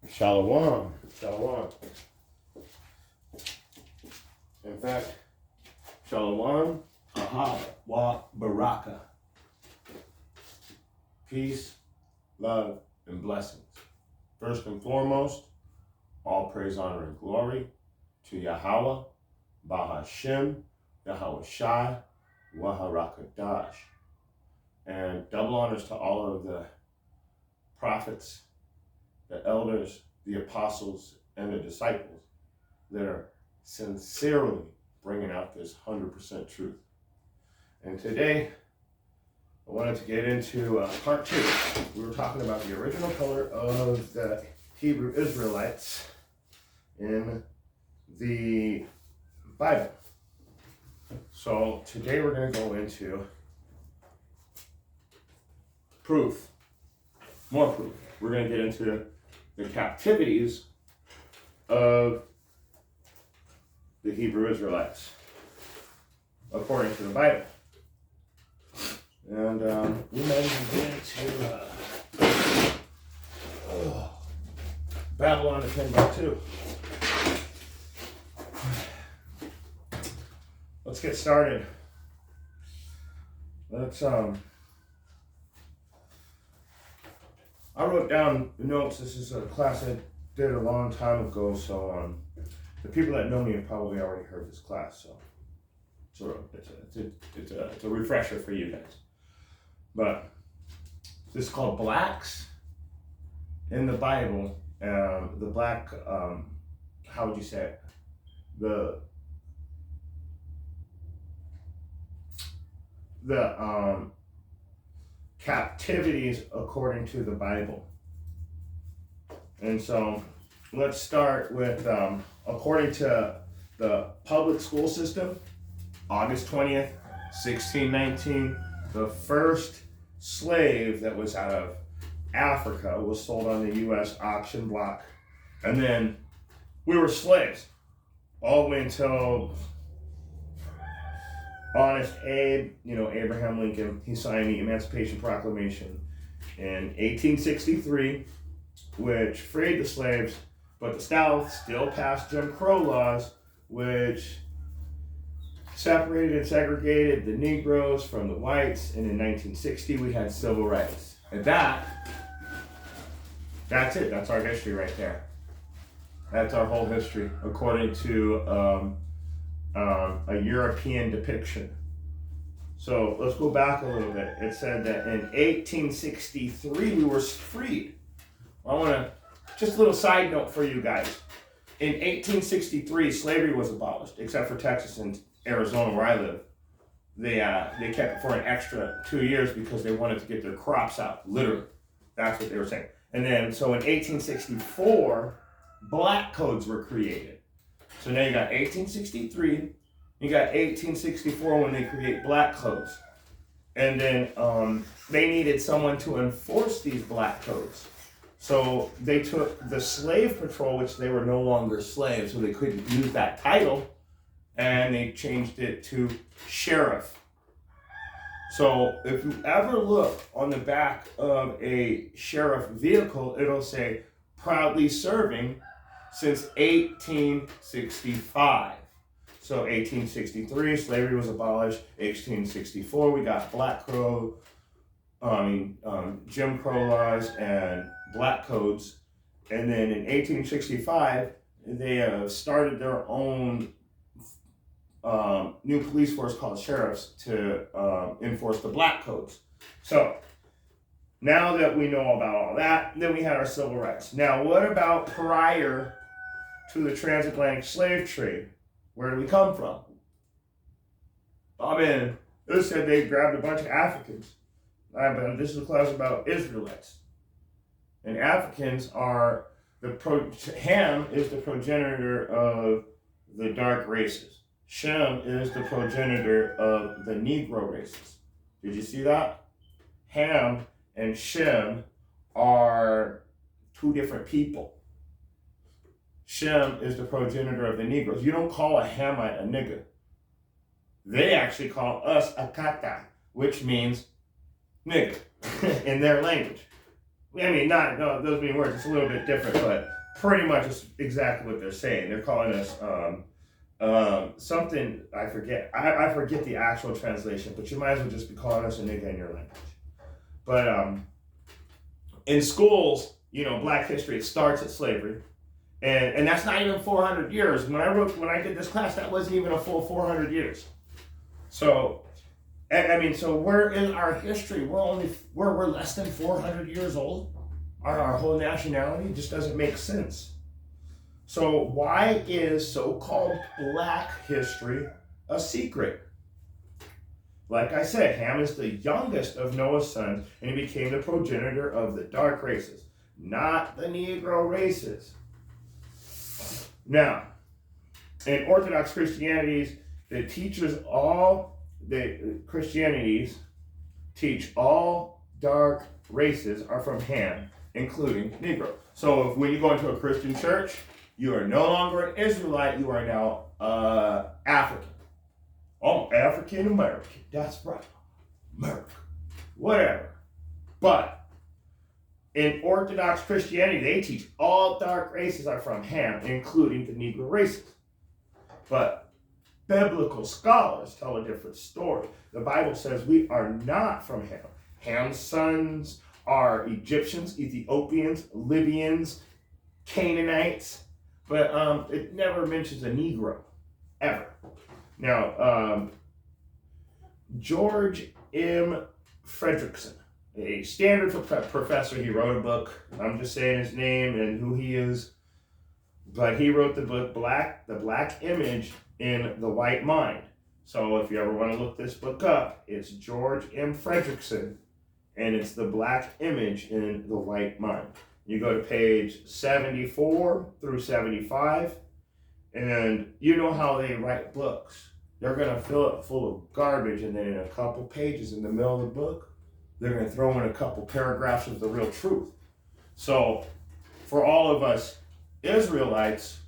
Shalom. Shalom. In fact, Shalom, Aha, Wa, Baraka. Peace, love, and blessings. First and foremost, all praise, honor, and glory to Yahweh, Bahashem, Yahweh Shai, Waharakadash. And double honors to all of the prophets, the elders, the apostles, and the disciples that are sincerely bringing out this 100% truth. And today, I wanted to get into part 2. We were talking about the original color of the Hebrew Israelites in the Bible. So today we're going to go into proof, more proof. We're going to get into the captivities of the Hebrew Israelites according to the Bible. And we might even get into Babylon to Timbuktu. Let's get started. I wrote down notes. This is a class I did a long time ago, so the people that know me have probably already heard this class, so it's a refresher for you guys. But this is called blacks in the Bible. The black, how would you say it? The captivities according to the Bible. And so let's start with, according to the public school system, August 20th, 1619, the first slave that was out of Africa was sold on the U.S. auction block. And then we were slaves all the way until Honest Abe, Abraham Lincoln, he signed the Emancipation Proclamation in 1863, which freed the slaves, but the South still passed Jim Crow laws, which separated and segregated the Negroes from the whites, and in 1960 we had civil rights. And that's it. That's our history right there. That's our whole history, according to a European depiction. So let's go back a little bit. It said that in 1863 we were freed. I want to, just a little side note for you guys. In 1863, slavery was abolished, except for Texas and Arizona, where I live. They kept it for an extra 2 years because they wanted to get their crops out. Literally, that's what they were saying. And then, so in 1864, black codes were created. So now you got 1863, you got 1864 when they create black codes. And then they needed someone to enforce these black codes. So they took the slave patrol, which they were no longer slaves, so they couldn't use that title, and they changed it to sheriff. So if you ever look on the back of a sheriff vehicle, it'll say proudly serving since 1865. So 1863, slavery was abolished. 1864, we got Jim Crow laws and black codes. And then in 1865, they started their own new police force called sheriffs to enforce the black codes. So now that we know about all that, then we had our civil rights. Now, what about prior to the transatlantic slave trade? Where do we come from? It said they grabbed a bunch of Africans. This is a class about Israelites. And Africans are Ham is the progenitor of the dark races. Shem is the progenitor of the Negro races. Did you see that? Ham and Shem are two different people. Shem is the progenitor of the Negroes. You don't call a Hamite a nigger. They actually call us a kata, which means nigger in their language. I mean, not no, those being words. It's a little bit different, but pretty much it's exactly what they're saying. They're calling us something I forget. I forget the actual translation, but you might as well just be calling us a nigga in your language. But in schools, Black history, it starts at slavery, and that's not even 400 years. When I did this class, that wasn't even a full 400 years. So, I mean, so where is our history? We're less than 400 years old. Our whole nationality just doesn't make sense. So why is so-called Black history a secret? Like I said, Ham is the youngest of Noah's sons, and he became the progenitor of the dark races, not the Negro races. Now, in Orthodox Christianities, the Christianities teach all dark races are from Ham, including Negro. So when you go into a Christian church, you are no longer an Israelite, you are now African. Oh, African American. That's right. America. Whatever. But in Orthodox Christianity, they teach all dark races are from Ham, including the Negro races. But biblical scholars tell a different story. The Bible says we are not from Ham. Ham's sons are Egyptians, Ethiopians, Libyans, Canaanites, but it never mentions a Negro, ever. Now, George M. Fredrickson, a Stanford professor, he wrote a book. I'm just saying his name and who he is, but he wrote the book The Black Image in the White Mind. So if you ever want to look this book up, it's George M. Fredrickson, and it's The Black Image in the White Mind. You go to page 74 through 75, and you know how they write books. They're going to fill it full of garbage, and then in a couple pages in the middle of the book, they're going to throw in a couple paragraphs of the real truth. So for all of us Israelites,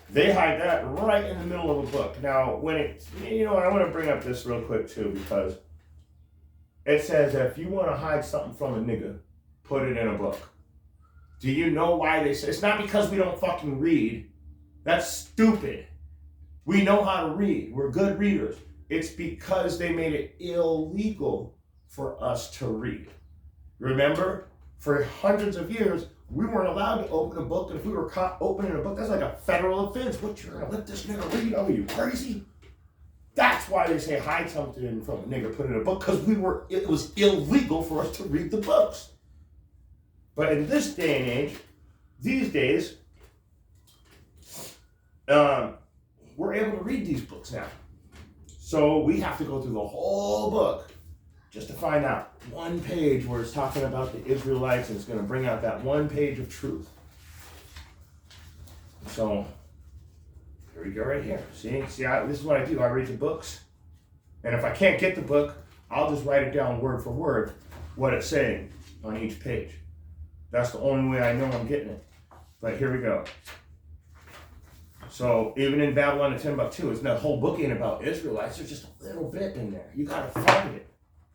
they hide that right in the middle of a book. Now, I want to bring up this real quick too, because it says that if you want to hide something from a nigga, put it in a book. Do you know why they say it's not because we don't fucking read? That's stupid. We know how to read. We're good readers. It's because they made it illegal for us to read. Remember, for hundreds of years, we weren't allowed to open a book, and if we were caught opening a book, that's like a federal offense. What, you're gonna let this nigga read? Oh, you crazy? That's why they say hide something from a nigga, put it in a book, because it was illegal for us to read the books. But in this day and age, these days, we're able to read these books now. So we have to go through the whole book just to find out one page where it's talking about the Israelites, and it's going to bring out that one page of truth. So here we go right here. See, this is what I do. I read the books, and if I can't get the book, I'll just write it down word for word, what it's saying on each page. That's the only way I know I'm getting it. But here we go. So even in Babylon and Timbuktu, it's the whole book ain't about Israelites. There's just a little bit in there. You got to find it.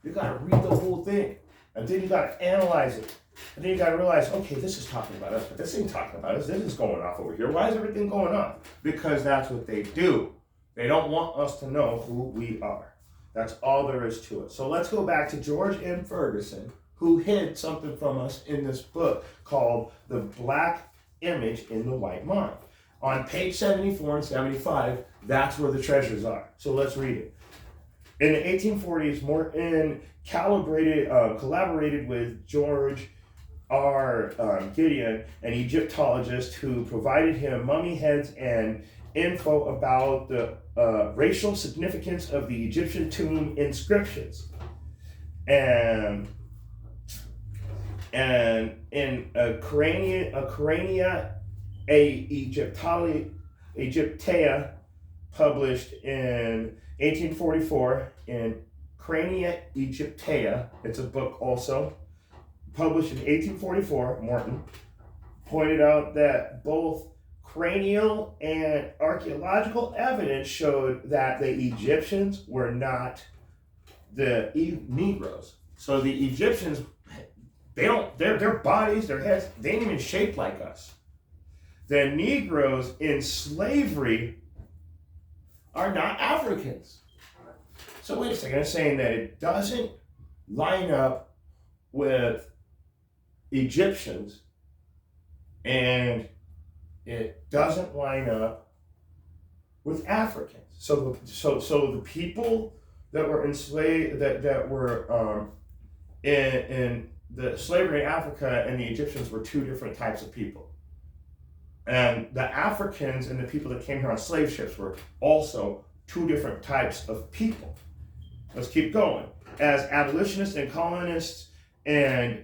You got to read the whole thing. And then you got to analyze it. And then you got to realize, okay, this is talking about us, but this ain't talking about us. This is going off over here. Why is everything going on? Because that's what they do. They don't want us to know who we are. That's all there is to it. So let's go back to George M. Ferguson, who hid something from us in this book called The Black Image in the White Mind. On page 74 and 75, that's where the treasures are. So let's read it. In the 1840s, Morton collaborated with George R. Gideon, an Egyptologist, who provided him mummy heads and info about the racial significance of the Egyptian tomb inscriptions. And in Crania Egyptea, published in 1844, in Crania Egyptea, it's a book also, published in 1844, Morton pointed out that both cranial and archaeological evidence showed that the Egyptians were not the Negroes. So the Egyptians their bodies, their heads, they ain't even shaped like us. The Negroes in slavery are not Africans. So wait a second, I'm saying that it doesn't line up with Egyptians, and it doesn't line up with Africans. So the people that were enslaved, that were in the slavery in Africa, and the Egyptians were two different types of people. And the Africans and the people that came here on slave ships were also two different types of people. Let's keep going. As abolitionists and colonists and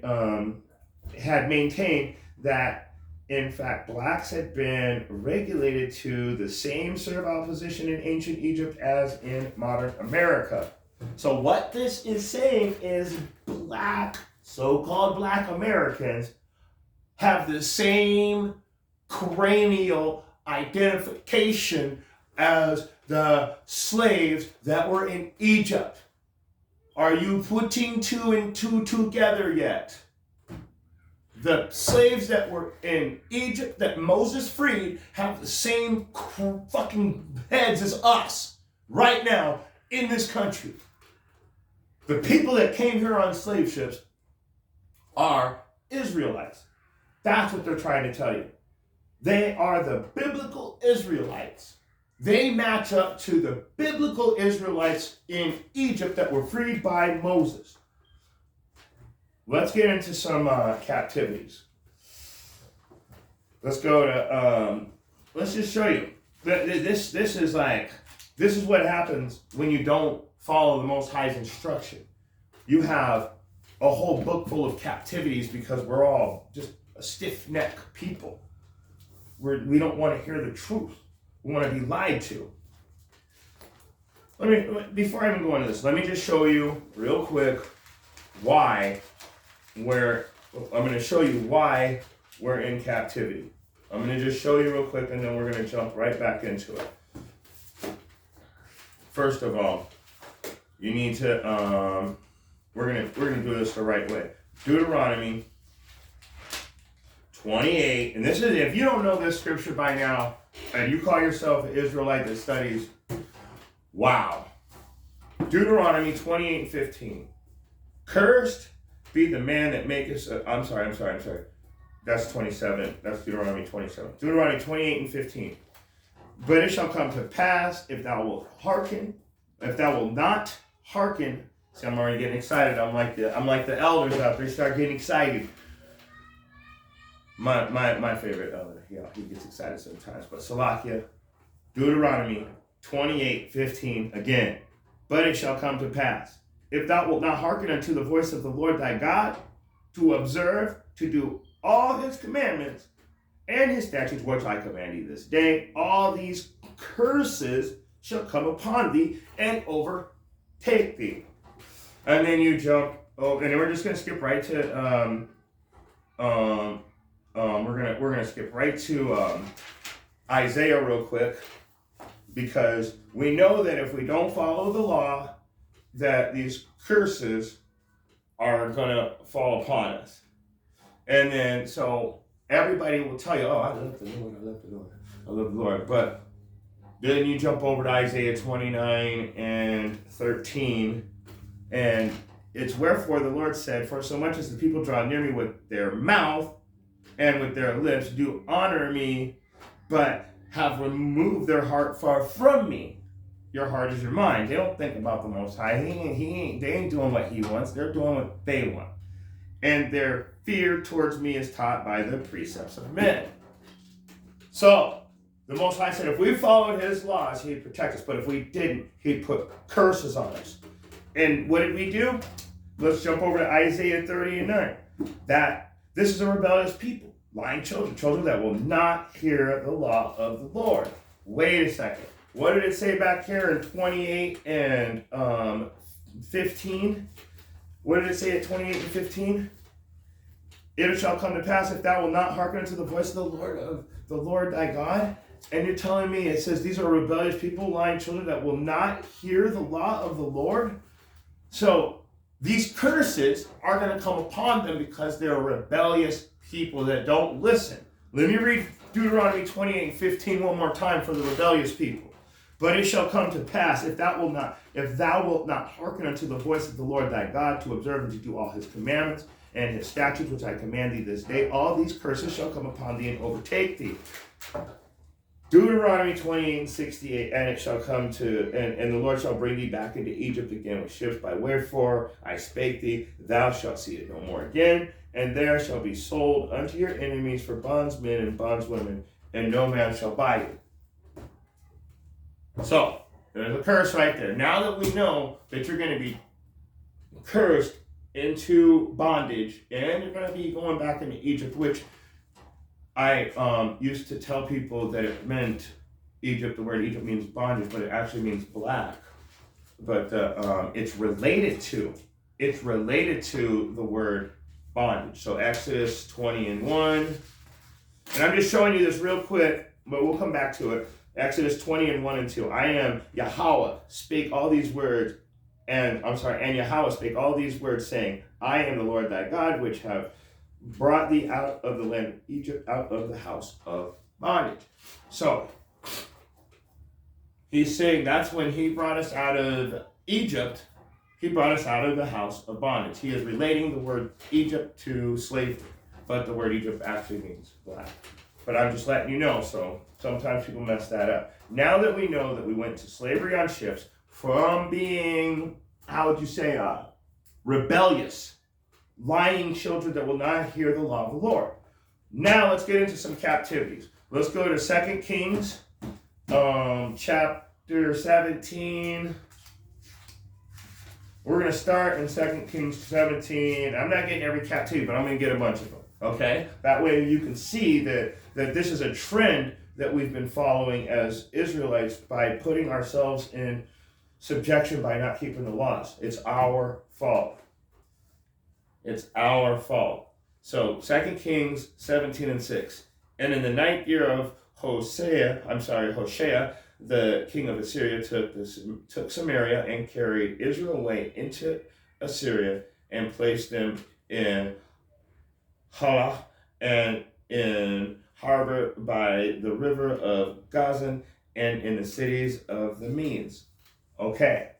had maintained that, in fact, blacks had been regulated to the same servile position in ancient Egypt as in modern America. So what this is saying is black, so-called black Americans have the same cranial identification as the slaves that were in Egypt. Are you putting two and two together yet? The slaves that were in Egypt that Moses freed have the same fucking heads as us right now in this country. The people that came here on slave ships are Israelites. That's what they're trying to tell you. They are the biblical Israelites. They match up to the biblical Israelites in Egypt that were freed by Moses. Let's get into some captivities. Let's go to, let's just show you. This is what happens when you don't follow the Most High's instruction. You have a whole book full of captivities because we're all just a stiff-necked people. We don't want to hear the truth. We want to be lied to. Before I even go into this, let me just show you real quick why I'm going to show you why we're in captivity. I'm going to just show you real quick, and then we're going to jump right back into it. First of all, you need to we're going to do this the right way. Deuteronomy 28, and this is, if you don't know this scripture by now, and you call yourself an Israelite that studies, wow. Deuteronomy 28:15. Cursed be the man that maketh, I'm sorry. That's 27. That's Deuteronomy 27. Deuteronomy 28:15. But it shall come to pass if thou wilt hearken, if thou wilt not hearken. See, I'm already getting excited. I'm like the elders out there, start getting excited. My favorite elder, yeah, he gets excited sometimes. But Salakia, Deuteronomy 28:15 again. But it shall come to pass, if thou wilt not hearken unto the voice of the Lord thy God, to observe, to do all his commandments and his statutes which I command thee this day, all these curses shall come upon thee and overtake thee. And then you jump, and then we're just gonna skip right to we're gonna skip right to Isaiah real quick, because we know that if we don't follow the law, that these curses are gonna fall upon us. And then so everybody will tell you, oh, I love the Lord, I love the Lord, I love the Lord. But then you jump over to Isaiah 29:13, and it's wherefore the Lord said, for so much as the people draw near me with their mouth and with their lips do honor me, but have removed their heart far from me. Your heart is your mind. They don't think about the Most High. They ain't doing what he wants. They're doing what they want. And their fear towards me is taught by the precepts of men. So the Most High said if we followed his laws, he'd protect us. But if we didn't, he'd put curses on us. And what did we do? Let's jump over to Isaiah 30:9. That this is a rebellious people, lying children that will not hear the law of the Lord. Wait a second. What did it say back here in 28:15? What did it say at 28:15? It shall come to pass if thou wilt not hearken unto the voice of the Lord thy God. And you're telling me it says these are rebellious people, lying children that will not hear the law of the Lord. So these curses are going to come upon them because they're rebellious people that don't listen. Let me read Deuteronomy 28:15 one more time for the rebellious people. But it shall come to pass, if thou wilt not hearken unto the voice of the Lord thy God, to observe and to do all his commandments and his statutes which I command thee this day, all these curses shall come upon thee and overtake thee. Deuteronomy 28:68, and it shall come to, and the Lord shall bring thee back into Egypt again with ships, by wherefore I spake thee, thou shalt see it no more again, and there shall be sold unto your enemies for bondsmen and bondswomen, and no man shall buy you. So, there's a curse right there. Now that we know that you're going to be cursed into bondage, and you're going to be going back into Egypt, which I used to tell people that it meant Egypt. The word Egypt means bondage, but it actually means black. But it's related to the word bondage. So Exodus 20:1, and I'm just showing you this real quick, but we'll come back to it. Exodus 20:1 and 2. I am Yahweh, spake all these words, and Yahweh spake all these words, saying, I am the Lord thy God, which have brought thee out of the land of Egypt, out of the house of bondage. So, he's saying that's when he brought us out of Egypt, he brought us out of the house of bondage. He is relating the word Egypt to slavery, but the word Egypt actually means black. But I'm just letting you know, so sometimes people mess that up. Now that we know that we went to slavery on ships from being, rebellious, lying children that will not hear the law of the Lord. Now let's get into some captivities. Let's go to 2 Kings, chapter 17. We're going to start in 2 Kings 17. I'm not getting every captivity, but I'm going to get a bunch of them. Okay? That way you can see that this is a trend that we've been following as Israelites by putting ourselves in subjection by not keeping the laws. It's our fault. It's our fault. So 2 Kings 17:6. And in the 9th year of Hoshea, the king of Assyria took Samaria and carried Israel away into Assyria and placed them in Halah and in harbor by the river of Gazan and in the cities of the Medes. Okay,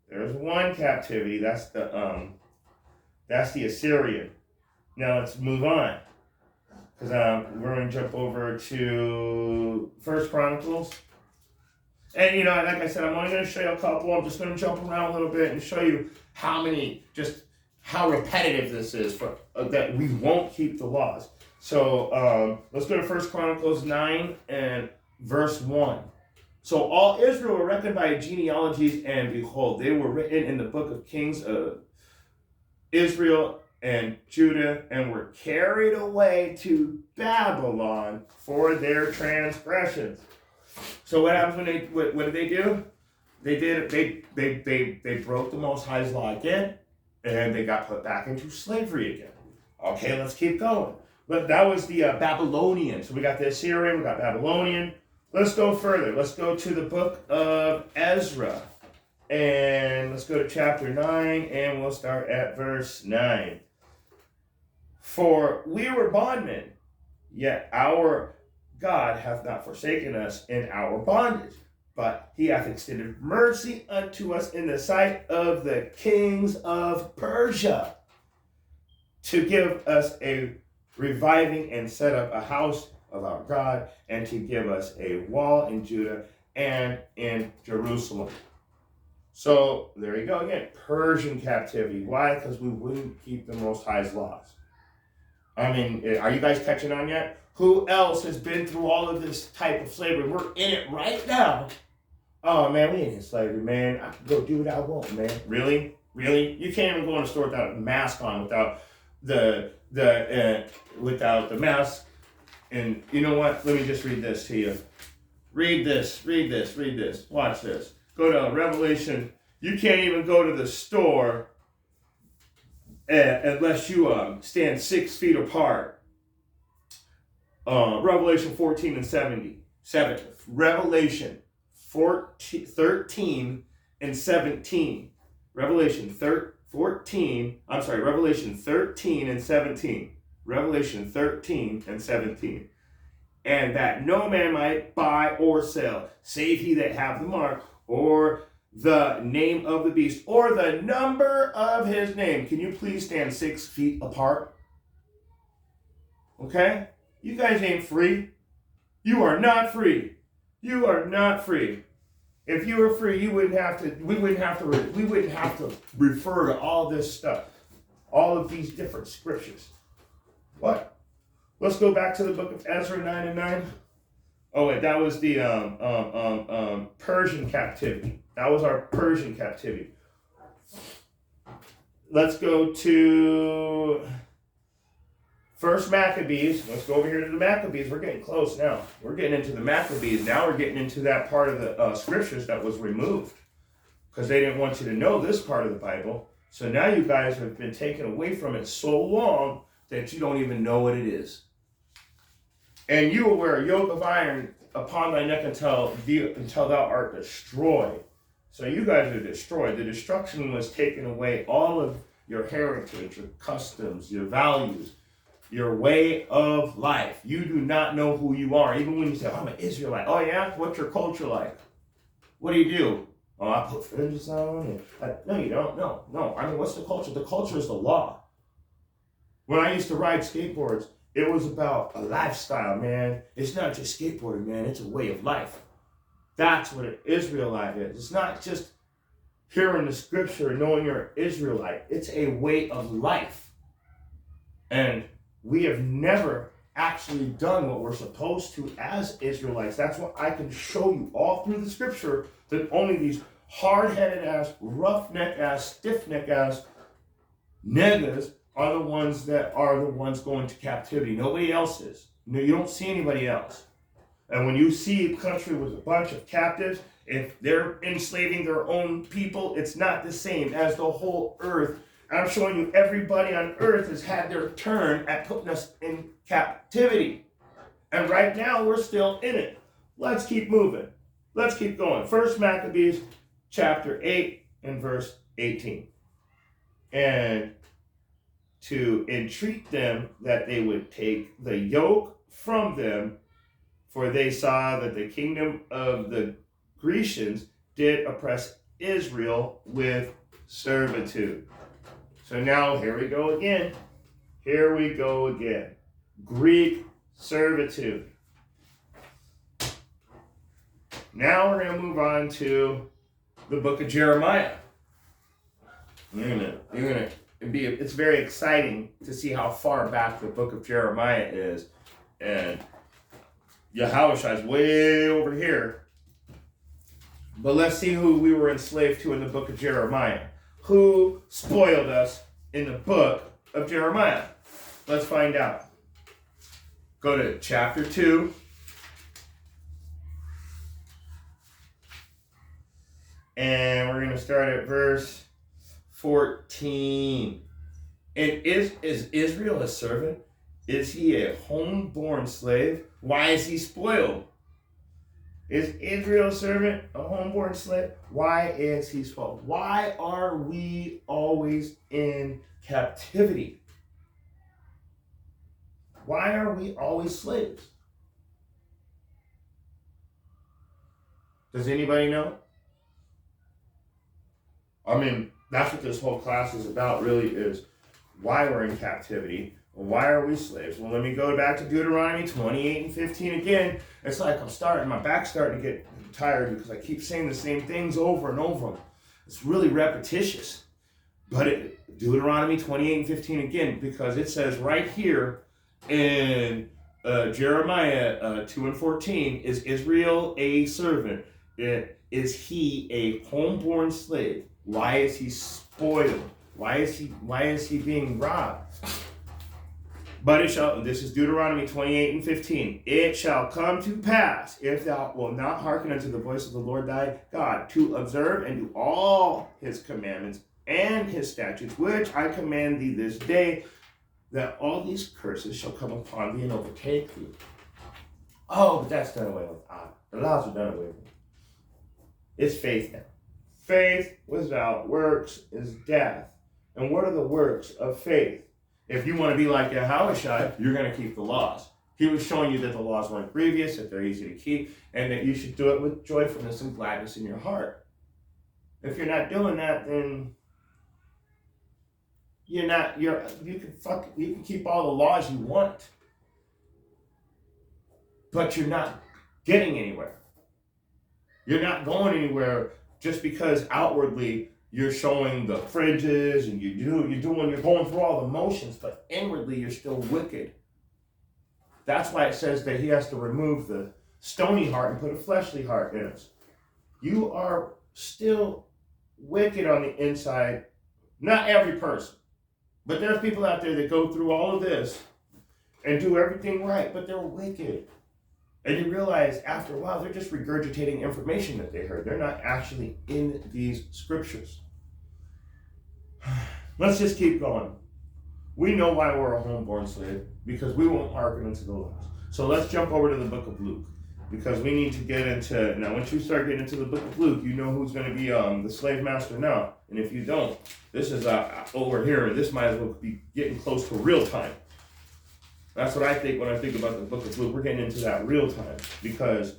there's one captivity. That's the Assyrian. Now let's move on, because we're going to jump over to 1 Chronicles. And like I said, I'm only going to show you a couple. I'm just going to jump around a little bit and show you how repetitive this is for that we won't keep the laws. So let's go to 1 Chronicles 9 and verse 1. So all Israel were reckoned by genealogies, and behold, they were written in the book of Kings of Israel and Judah, and were carried away to Babylon for their transgressions. So what happens when what did they do? They broke the Most High's law again, and they got put back into slavery again. Okay, let's keep going. But that was the Babylonian. So we got the Assyrian, we got Babylonian. Let's go further. Let's go to the book of Ezra. And let's go to chapter 9, and we'll start at verse 9. For we were bondmen, yet our God hath not forsaken us in our bondage, but he hath extended mercy unto us in the sight of the kings of Persia, to give us a reviving and set up a house of our God, and to give us a wall in Judah and in Jerusalem. So there you go again, Persian captivity. Why? Because we wouldn't keep the Most High's laws. I mean, are you guys catching on yet? Who else has been through all of this type of slavery? We're in it right now. Oh man, we ain't in slavery, man. I can go do what I want, man. Really? You can't even go in a store without a mask on, without the mask. And you know what? Let me just read this to you. Read this. Watch this. Go to Revelation. You can't even go to the store unless you stand 6 feet apart. Revelation 14 and 7. Revelation 13 and 17. Revelation Revelation 13 and 17. Revelation 13 and 17. And that no man might buy or sell, save he that have the mark, or the name of the beast, or the number of his name. Can you please stand 6 feet apart? Okay? You guys ain't free. You are not free. You are not free. If you were free, we wouldn't have to refer to all this stuff, all of these different scriptures. What? Let's go back to the book of Ezra 9 and 9. Oh wait, that was the Persian captivity. That was our Persian captivity. Let's go to First Maccabees. Let's go over here to the Maccabees. We're getting close now. We're getting into the Maccabees. Now we're getting into that part of the scriptures that was removed because they didn't want you to know this part of the Bible. So now you guys have been taken away from it so long that you don't even know what it is. And you will wear a yoke of iron upon thy neck until thou art destroyed. So you guys are destroyed. The destruction was taken away. All of your heritage, your customs, your values, your way of life. You do not know who you are. Even when you say, I'm an Israelite. Oh yeah? What's your culture like? What do? Oh, I put fringes on. No, you don't. No. I mean, what's the culture? The culture is the law. When I used to ride skateboards, it was about a lifestyle, man. It's not just skateboarding, man. It's a way of life. That's what an Israelite is. It's not just hearing the scripture and knowing you're an Israelite. It's a way of life. And we have never actually done what we're supposed to as Israelites. That's what I can show you all through the scripture, that only these hard-headed ass, roughneck ass, stiff-neck ass niggas are the ones going to captivity. Nobody else is. No, you don't see anybody else. And when you see a country with a bunch of captives, if they're enslaving their own people, it's not the same as the whole earth. I'm showing you everybody on earth has had their turn at putting us in captivity. And right now, we're still in it. Let's keep moving. Let's keep going. First Maccabees chapter 8 and verse 18. And to entreat them that they would take the yoke from them, for they saw that the kingdom of the Grecians did oppress Israel with servitude. So now here we go again. Greek servitude. Now we're going to move on to the book of Jeremiah. It's very exciting to see how far back the book of Jeremiah is. And Yahushua is way over here. But let's see who we were enslaved to in the book of Jeremiah. Who spoiled us in the book of Jeremiah? Let's find out. Go to chapter 2. And we're going to start at verse 14. And is Israel a servant? Is he a homeborn slave? Why is he spoiled? Is Israel a servant, a homeborn slave? Why is he spoiled? Why are we always in captivity? Why are we always slaves? Does anybody know? I mean, that's what this whole class is about, really, is why we're in captivity. Why are we slaves? Well, let me go back to Deuteronomy 28 and 15 again. It's like my back's starting to get tired because I keep saying the same things over and over. It's really repetitious. But Deuteronomy 28 and 15 again, because it says right here in Jeremiah 2 and 14, is Israel a servant? Is he a homeborn slave? Why is he spoiled? Why is he being robbed? But this is Deuteronomy 28 and 15. It shall come to pass, if thou wilt not hearken unto the voice of the Lord thy God, to observe and do all his commandments and his statutes, which I command thee this day, that all these curses shall come upon thee and overtake thee. Oh, but that's done away with. The laws are done away with. It's faith now. Faith without works is death. And what are the works of faith? If you want to be like Yahushua, you're going to keep the laws. He was showing you that the laws weren't grievous, that they're easy to keep, and that you should do it with joyfulness and gladness in your heart. If you're not doing that, then you can keep all the laws you want, but you're not getting anywhere. You're not going anywhere just because outwardly you're showing the fringes and you're going through all the motions, but inwardly you're still wicked. That's why it says that he has to remove the stony heart and put a fleshly heart in us. You are still wicked on the inside. Not every person, but there's people out there that go through all of this and do everything right, but they're wicked. And you realize after a while, they're just regurgitating information that they heard. They're not actually in these scriptures. Let's just keep going. We know why we're a homeborn slave, because we won't hearken unto the laws. So let's jump over to the book of Luke, because we need to get into, now once you start getting into the book of Luke, you know who's going to be the slave master now. And if you don't, this is over here. This might as well be getting close to real time. That's what I think when I think about the book of Luke. We're getting into that real time, because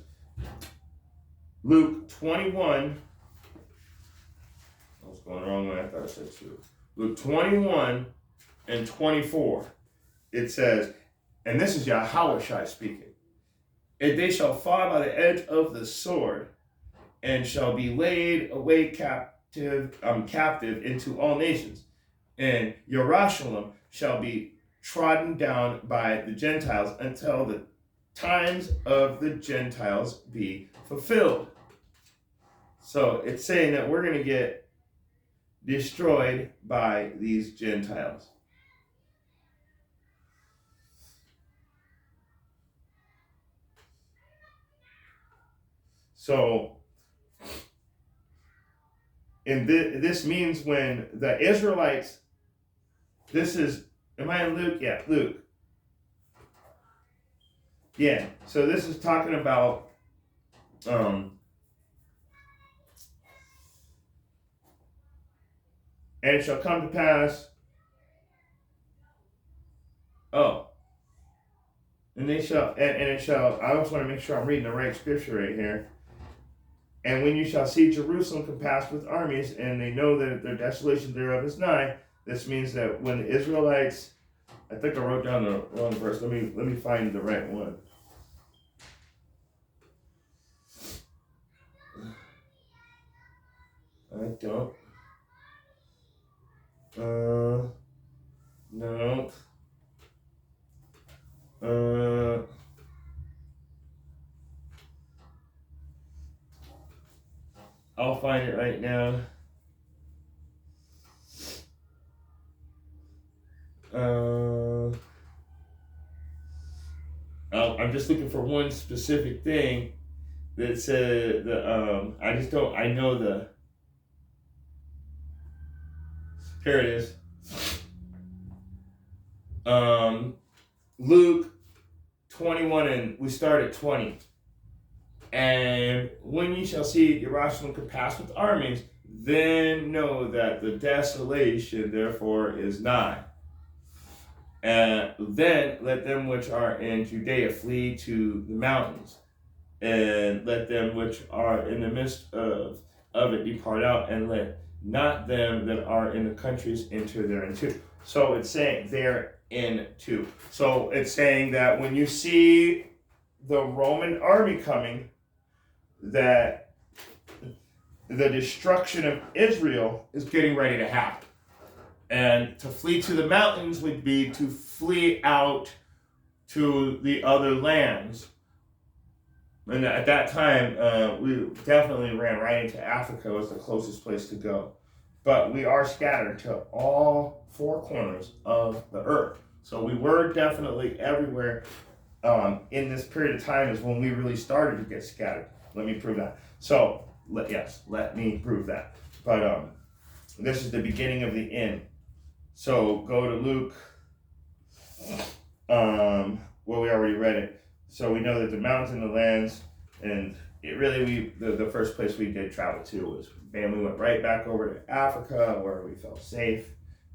Luke 21, I was going the wrong way, I thought I said 2. Luke 21 and 24, it says, and this is Yahushua speaking, and they shall fall by the edge of the sword, and shall be laid away captive into all nations, and Jerusalem shall be trodden down by the Gentiles until the times of the Gentiles be fulfilled. So it's saying that we're going to get destroyed by these Gentiles. So, and this means when the Israelites, this is, am I in Luke? Yeah, Luke. Yeah, so this is talking about and it shall come to pass, and they shall, and it shall, I also want to make sure I'm reading the right scripture right here. And when you shall see Jerusalem compassed with armies, and they know that their desolation thereof is nigh, this means that when the Israelites, I think I wrote down the wrong verse. Let me find the right one. I don't. No. I'll find it right now. I'm just looking for one specific thing that said I know the. Here it is. Luke 21, and we start at 20. And when ye shall see Jerusalem compassed with armies, then know that the desolation therefore is nigh. And then let them which are in Judea flee to the mountains, and let them which are in the midst of it depart out, and let not them that are in the countries enter thereinto. So it's saying thereinto. So it's saying that when you see the Roman army coming, that the destruction of Israel is getting ready to happen. And to flee to the mountains would be to flee out to the other lands. And at that time, we definitely ran right into Africa as the closest place to go. But we are scattered to all four corners of the earth. So we were definitely everywhere. In this period of time is when we really started to get scattered. Let me prove that. So, let me prove that. But this is the beginning of the end. So go to Luke, well, we already read it. So we know that the mountains and the lands, and it really, the first place we did travel to was, we went right back over to Africa where we felt safe.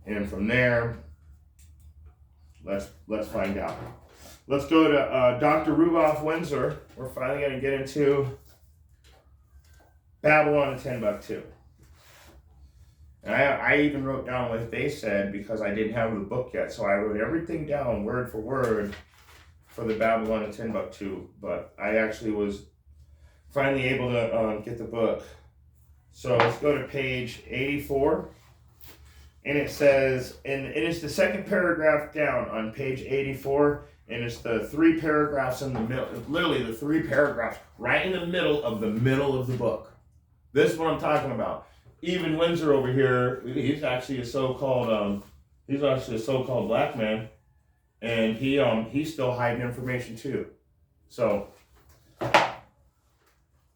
And from there, let's find out. Let's go to Dr. Rudolph Windsor. We're finally going to get into Babylon and Timbuktu. And I even wrote down what they said because I didn't have the book yet. So I wrote everything down word for word for the Babylon and Timbuktu. But I actually was finally able to get the book. So let's go to page 84. And it says, and it is the second paragraph down on page 84. And it's the 3 paragraphs in the middle, literally the 3 paragraphs right in the middle of the book. This is what I'm talking about. Even Windsor over here, he's actually a so-called black man, and he's still hiding information too. So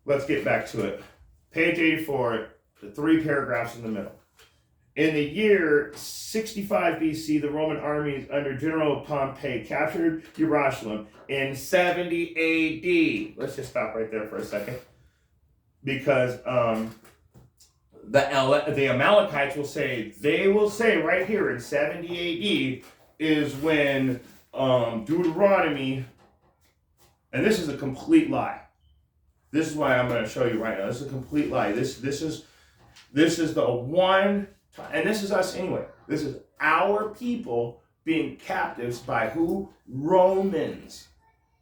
let's get back to it. Page 84, the 3 paragraphs in the middle. In the year 65 BC, the Roman armies under General Pompey captured Jerusalem. In 70 AD, let's just stop right there for a second, because the Amalekites will say right here in 70 AD is when Deuteronomy, and this is a complete lie. This is why I'm going to show you right now. This is a complete lie. This is the one. And this is us anyway. This is our people being captives by who? Romans.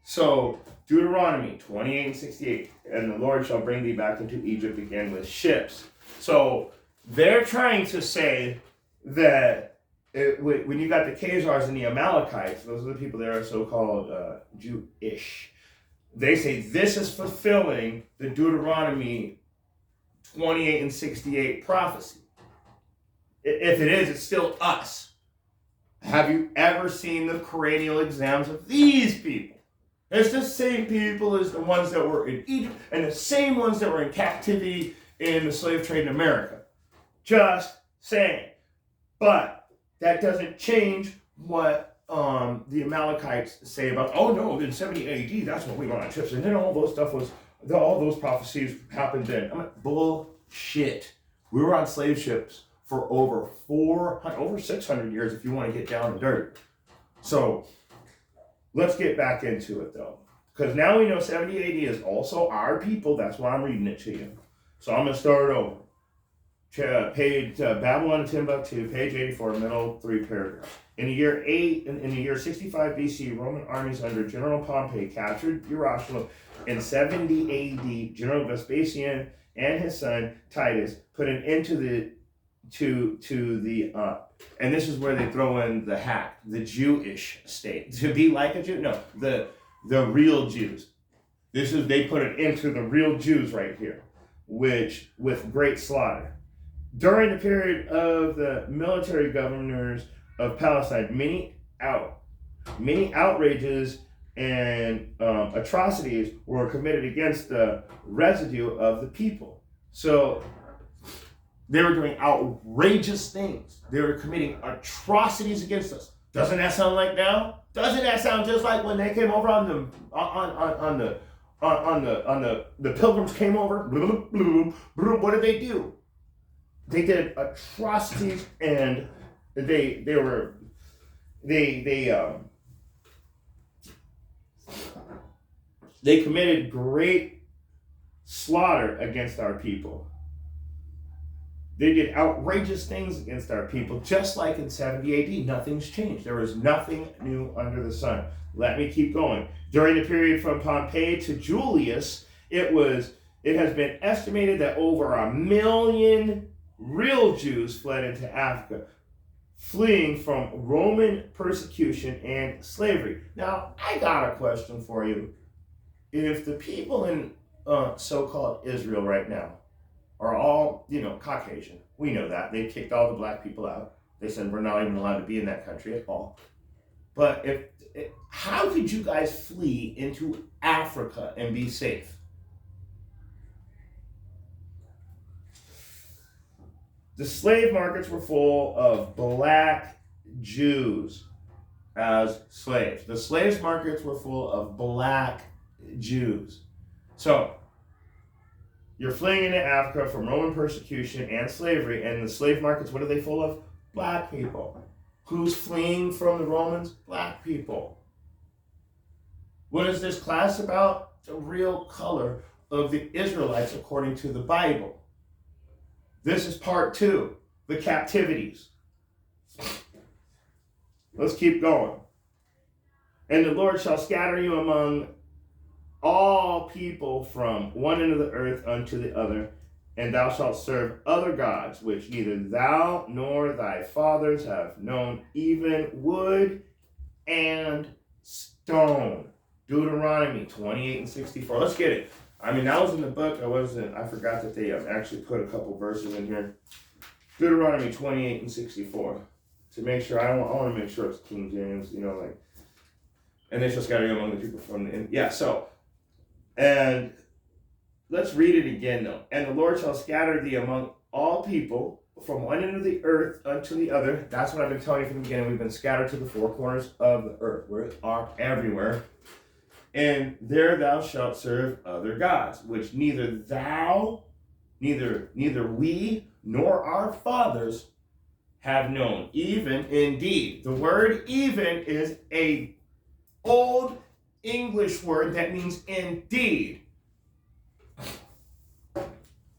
So, Deuteronomy 28 and 68. And the Lord shall bring thee back into Egypt again with ships. So, they're trying to say that when you got the Khazars and the Amalekites, those are the people that are so-called Jewish. They say this is fulfilling the Deuteronomy 28 and 68 prophecy. If it is, it's still us. Have you ever seen the cranial exams of these people? It's the same people as the ones that were in Egypt and the same ones that were in captivity in the slave trade in America. Just saying. But that doesn't change what the Amalekites say about, oh no, in 70 AD, that's when we went on trips. And then all those prophecies happened then. I'm like, bullshit. We were on slave ships for over 600 years if you want to get down and dirty. So let's get back into it though. Because now we know 70 AD is also our people. That's why I'm reading it to you. So I'm going to start over. Page Babylon and Timbuktu, page 84, middle 3 paragraphs. In the year 65 BC, Roman armies under General Pompey captured Jerusalem. In 70 AD, General Vespasian and his son Titus put an end to the and this is where they throw in the hack, the Jewish state. To be like a Jew? No, the real Jews. They put it into the real Jews right here, which with great slaughter. During the period of the military governors of Palestine, many outrages and atrocities were committed against the residue of the people. So they were doing outrageous things. They were committing atrocities against us. Doesn't that sound like now? Doesn't that sound just like when they came over on the pilgrims came over? What did they do? They did atrocities, and they committed great slaughter against our people. They did outrageous things against our people, just like in 70 AD. Nothing's changed. There is nothing new under the sun. Let me keep going. During the period from Pompey to Julius, it has been estimated that over 1 million real Jews fled into Africa, fleeing from Roman persecution and slavery. Now, I got a question for you. If the people in so-called Israel right now are all, Caucasian. We know that. They kicked all the black people out. They said we're not even allowed to be in that country at all. But how could you guys flee into Africa and be safe? The slave markets were full of black Jews as slaves. The slave markets were full of black Jews. So, you're fleeing into Africa from Roman persecution and slavery, and the slave markets, what are they full of? Black people. Who's fleeing from the Romans? Black people. What is this class about? The real color of the Israelites according to the Bible. This is part 2, the captivities. Let's keep going. And the Lord shall scatter you among all people from one end of the earth unto the other, and thou shalt serve other gods, which neither thou nor thy fathers have known, even wood and stone. Deuteronomy 28 and 64. Let's get it. I mean, that was in the book. I forgot that they actually put a couple verses in here. Deuteronomy 28 and 64. To make sure, I want to make sure it's King James, and they shall scatter you among the people from the, and let's read it again, though. And the Lord shall scatter thee among all people from one end of the earth unto the other. That's what I've been telling you from the beginning. We've been scattered to the four corners of the earth. We are everywhere. And there thou shalt serve other gods, which neither we nor our fathers have known. Even, indeed. The word even is a old English word that means indeed.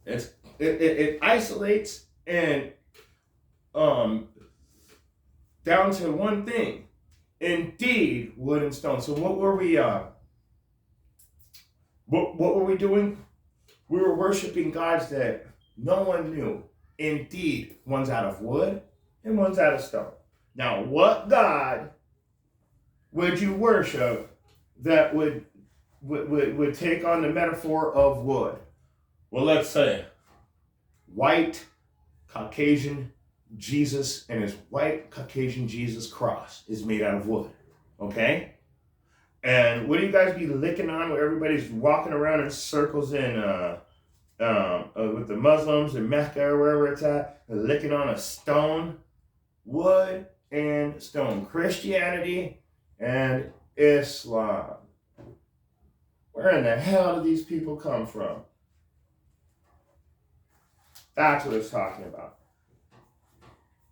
It isolates and down to one thing. Indeed, wood and stone. So what were we what were we doing? We were worshiping gods that no one knew. Indeed, one's out of wood and one's out of stone. Now, what God would you worship that would take on the metaphor of wood? Well, let's say white Caucasian Jesus and his white Caucasian Jesus cross is made out of wood. Okay? And what do you guys be licking on where everybody's walking around in circles with the Muslims in Mecca or wherever it's at, licking on a stone? Wood and stone. Christianity and Islam. Where in the hell do these people come from? That's what it's talking about.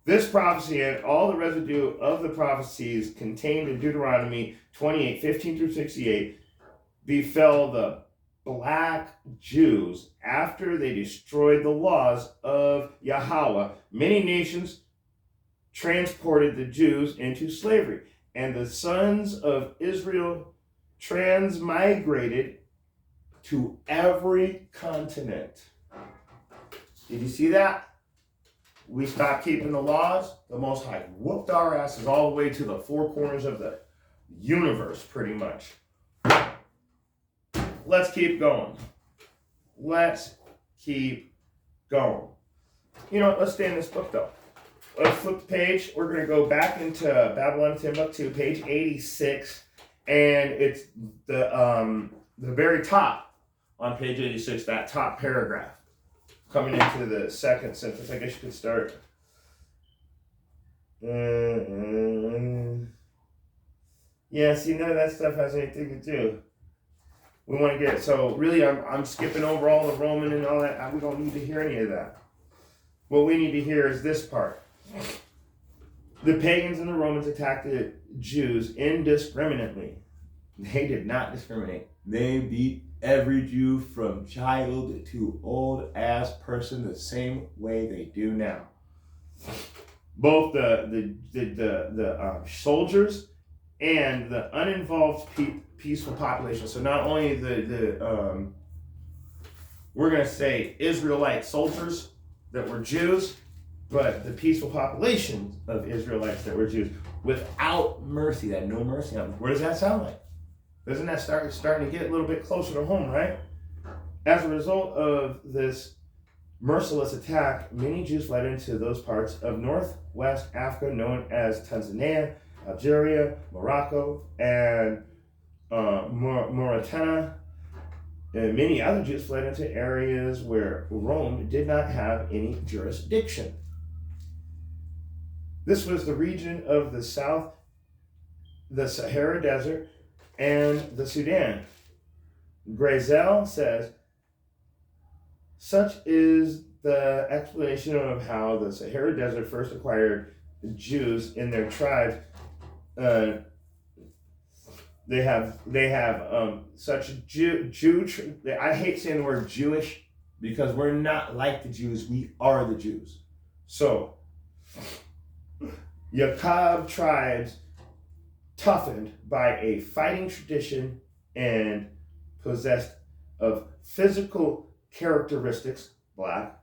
This prophecy and all the residue of the prophecies contained in Deuteronomy 28, 15 through 68 befell the black Jews after they destroyed the laws of Yahweh. Many nations transported the Jews into slavery, and the sons of Israel transmigrated to every continent. Did you see that? We stopped keeping the laws. The Most High whooped our asses all the way to the four corners of the universe, pretty much. Let's keep going. Let's keep going. You know what? Let's stay in this book, though. Let's flip the page. We're going to go back into Babylon Timbuktu, page 86. And it's the very top on page 86, that top paragraph. Coming into the second sentence, I guess you could start. Yeah, see, none of that stuff has anything to do. We want to get, so really I'm skipping over all the Roman and all that. We don't need to hear any of that. What we need to hear is this part. The pagans and the Romans attacked the Jews indiscriminately. They did not discriminate. They beat every Jew from child to old ass person the same way they do now. Both the soldiers and the uninvolved peaceful population. So not only the we're gonna say Israelite soldiers that were Jews, but the peaceful population of Israelites that were Jews without mercy. That no mercy on them. Where does that sound like? Doesn't that starting to get a little bit closer to home, right? As a result of this merciless attack, many Jews fled into those parts of northwest Africa known as Tanzania, Algeria, Morocco, and Mauritania. And many other Jews fled into areas where Rome did not have any jurisdiction. This was the region of the south, the Sahara Desert, and the Sudan. Grazel says, such is the explanation of how the Sahara Desert first acquired Jews in their tribe, they have such I hate saying the word Jewish because we're not like the Jews. We are the Jews. So Yaqub tribes toughened by a fighting tradition and possessed of physical characteristics, black,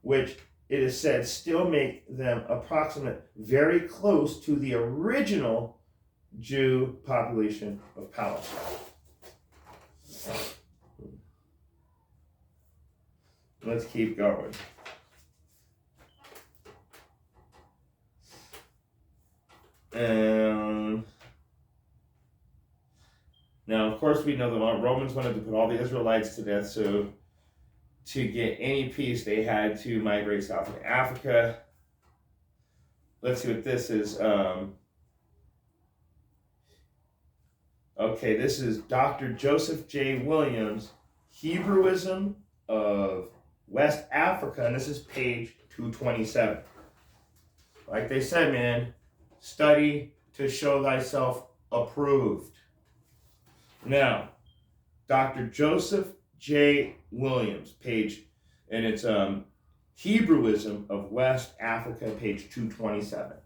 which it is said still make them approximate very close to the original Jew population of Palestine. Let's keep going. Now, of course, we know the Romans wanted to put all the Israelites to death, so to get any peace, they had to migrate south to Africa. Let's see what this is. Okay, this is Dr. Joseph J. Williams, Hebrewism of West Africa, and this is page 227. Like they said, man, study to show thyself approved. Now, Dr. Joseph J. Williams, page, and it's Hebrewism of West Africa, page 227.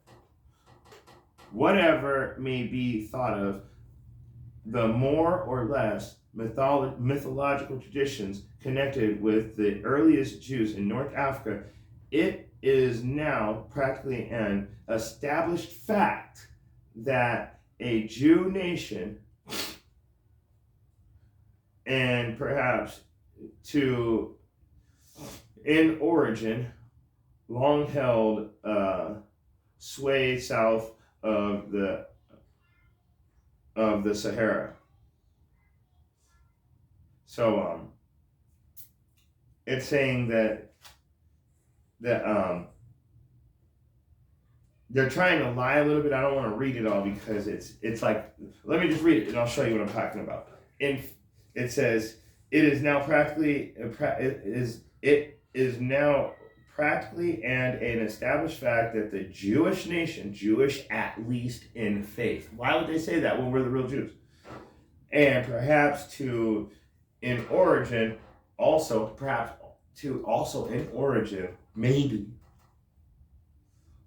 Whatever may be thought of, the more or less mythological traditions connected with the earliest Jews in North Africa, it is now practically an established fact that a Jew nation, and perhaps in origin, long held sway south of the Sahara. So it's saying that they're trying to lie a little bit. I don't want to read it all because it's like, let me just read it and I'll show you what I'm talking about. It says it is now practically and an established fact that the Jewish nation, Jewish at least in faith. Why would they say that when we're the real Jews? And perhaps in origin, maybe,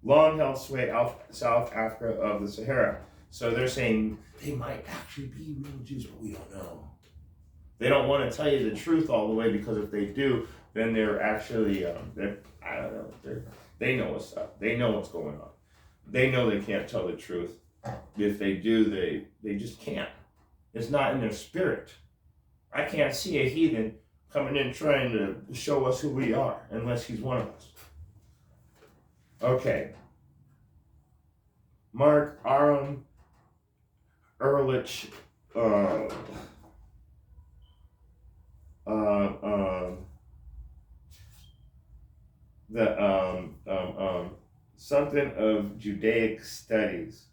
long held sway out South Africa of the Sahara. So they're saying they might actually be real Jews, but we don't know. They don't want to tell you the truth all the way because if they do, then they're actually, they know what's up. They know what's going on. They know they can't tell the truth. If they do, they just can't. It's not in their spirit. I can't see a heathen coming in trying to show us who we are unless he's one of us. Okay. Mark Aron Ehrlich, something of Judaic studies.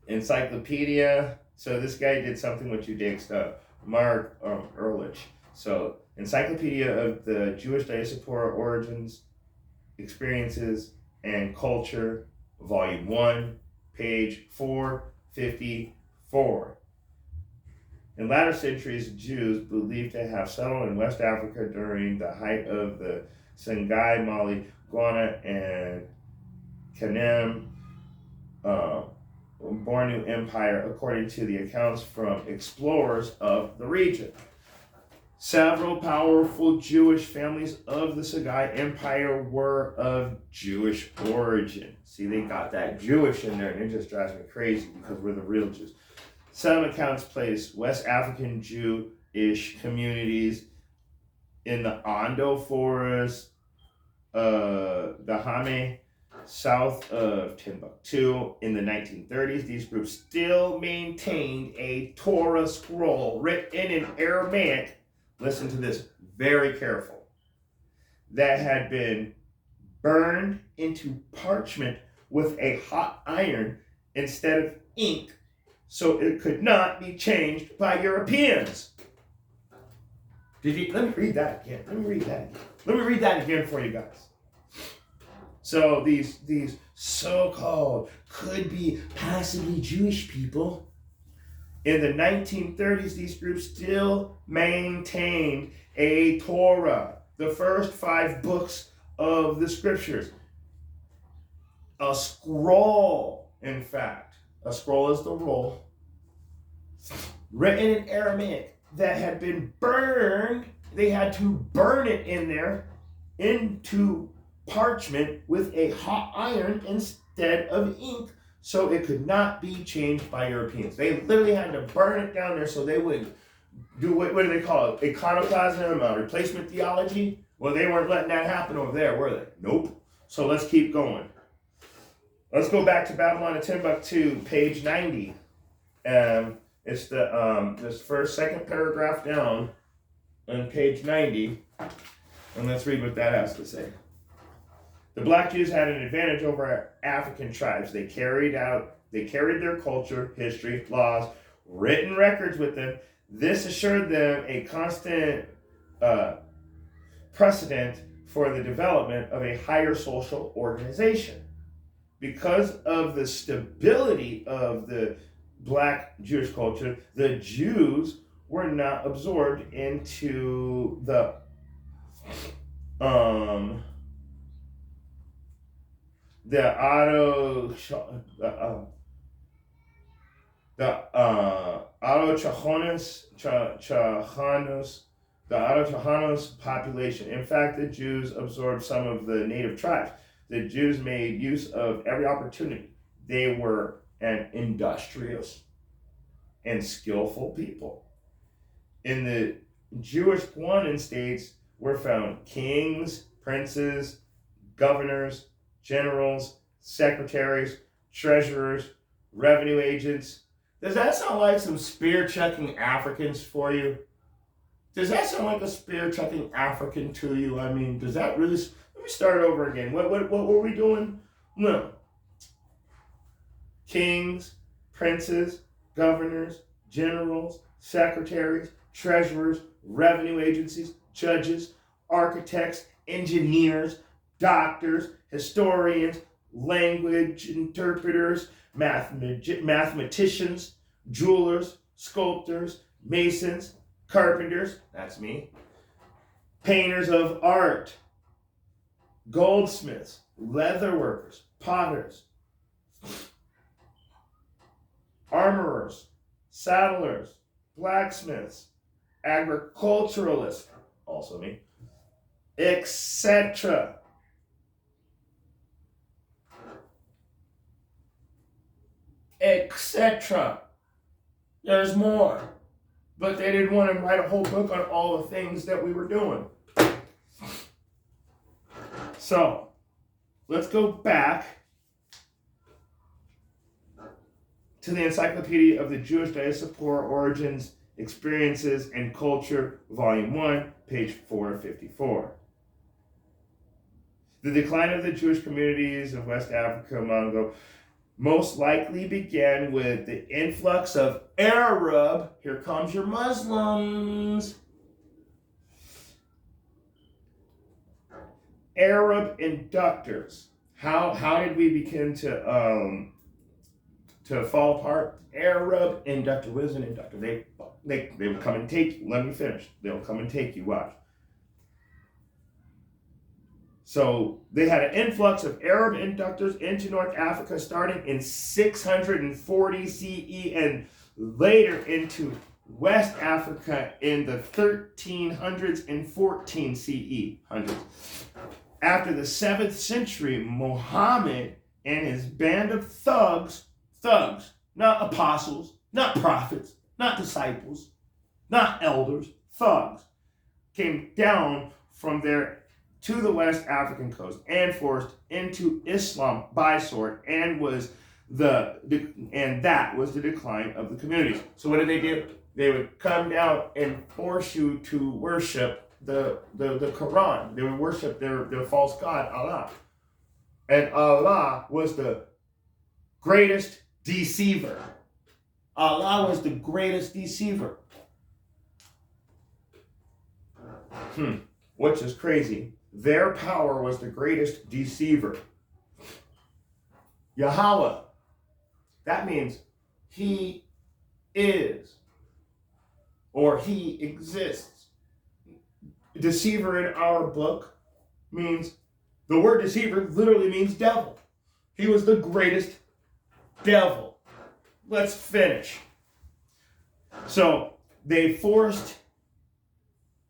Encyclopedia. So this guy did something with Judaic stuff. Mark Ehrlich. So Encyclopedia of the Jewish Diaspora Origins, Experiences, and Culture, Volume 1, page 454. In latter centuries, Jews believed to have settled in West Africa during the height of the Songhai, Mali, Ghana, and Kanem Bornu Empire, according to the accounts from explorers of the region. Several powerful Jewish families of the Songhai Empire were of Jewish origin. See, they got that Jewish in there, and it just drives me crazy because we're the real Jews. Some accounts place West African Jewish communities in the Ondo Forest, the Hame, south of Timbuktu. In the 1930s, these groups still maintained a Torah scroll written in Aramaic. Listen to this, very careful. That had been burned into parchment with a hot iron instead of ink, so it could not be changed by Europeans. Let me read that again. Let me read that again for you guys. So these so-called could be possibly Jewish people, in the 1930s, these groups still maintained a Torah, the first 5 books of the scriptures. A scroll, in fact. A scroll is the roll, written in Aramaic, that had been burned. They had to burn it in there into parchment with a hot iron instead of ink, so it could not be changed by Europeans. They literally had to burn it down there so they would do, what do they call it? Iconoclasm, replacement theology? Well, they weren't letting that happen over there, were they? Nope. So let's keep going. Let's go back to Babylon and Timbuktu, page 90. It's the this second paragraph down on page 90. And let's read what that has to say. The black Jews had an advantage over African tribes. They carried their culture, history, laws, written records with them. This assured them a constant precedent for the development of a higher social organization. Because of the stability of the black Jewish culture, the Jews were not absorbed into the Autochthonous population. In fact, the Jews absorbed some of the native tribes. The Jews made use of every opportunity. They were an industrious and skillful people. In the Jewish Puanan states were found kings, princes, governors, generals, secretaries, treasurers, revenue agents. Does that sound like some spear-chucking Africans for you? Does that sound like a spear-chucking African to you? I mean, does that really... Let me start over again. What were we doing? No. Kings, princes, governors, generals, secretaries, treasurers, revenue agencies, judges, architects, engineers, doctors, historians, language interpreters, mathematicians, jewelers, sculptors, masons, carpenters, that's me, painters of art, goldsmiths, leather workers, potters, armorers, saddlers, blacksmiths, agriculturalists, also me, etc. Etc. There's more. But they didn't want to write a whole book on all the things that we were doing. So, let's go back to the Encyclopedia of the Jewish Diaspora Origins, Experiences, and Culture, Volume 1, page 454. The decline of the Jewish communities of West Africa, Mongo, most likely began with the influx of Arab, here comes your Muslims, Arab inductors. How did we begin to fall apart? Arab inductor. What is an inductor? They would come and take you. Let me finish. They'll come and take you. Watch. So they had an influx of Arab inductors into North Africa starting in 640 CE and later into West Africa in the 1300s and 14 CE hundreds. After the 7th century, Muhammad and his band of thugs, not apostles, not prophets, not disciples, not elders, thugs, came down from there to the West African coast and forced into Islam by sword, and that was the decline of the communities. So what did they do? They would come down and force you to worship the Quran. They would worship their false god, Allah. And Allah was the greatest deceiver. Allah was the greatest deceiver. Which is crazy. Their power was the greatest deceiver. Yahweh. That means he is, or he exists. Deceiver in our book means, the word deceiver literally means devil. He was the greatest devil. Let's finish. So they forced,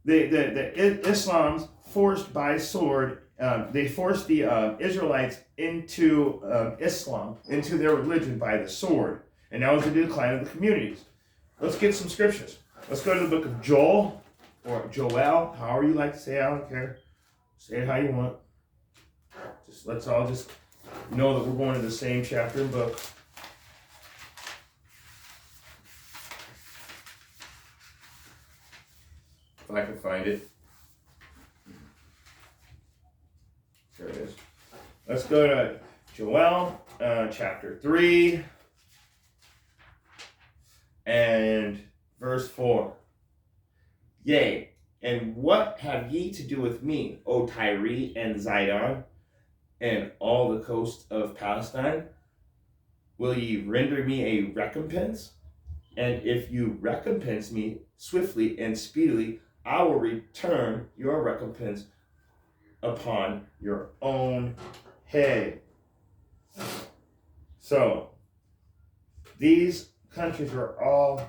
Islam's forced by sword, they forced the Israelites into Islam, into their religion by the sword. And that was the decline of the communities. Let's get some scriptures. Let's go to the book of Joel, or Joel, however you like to say it, I don't care. Say it how you want. Let's all just know that we're going to the same chapter and book. If I can find it. There it is. Let's go to Joel, chapter 3, and verse 4. Yea, and what have ye to do with me, O Tyre and Zidon, and all the coast of Palestine? Will ye render me a recompense? And if you recompense me swiftly and speedily, I will return your recompense upon your own head. So, these countries were all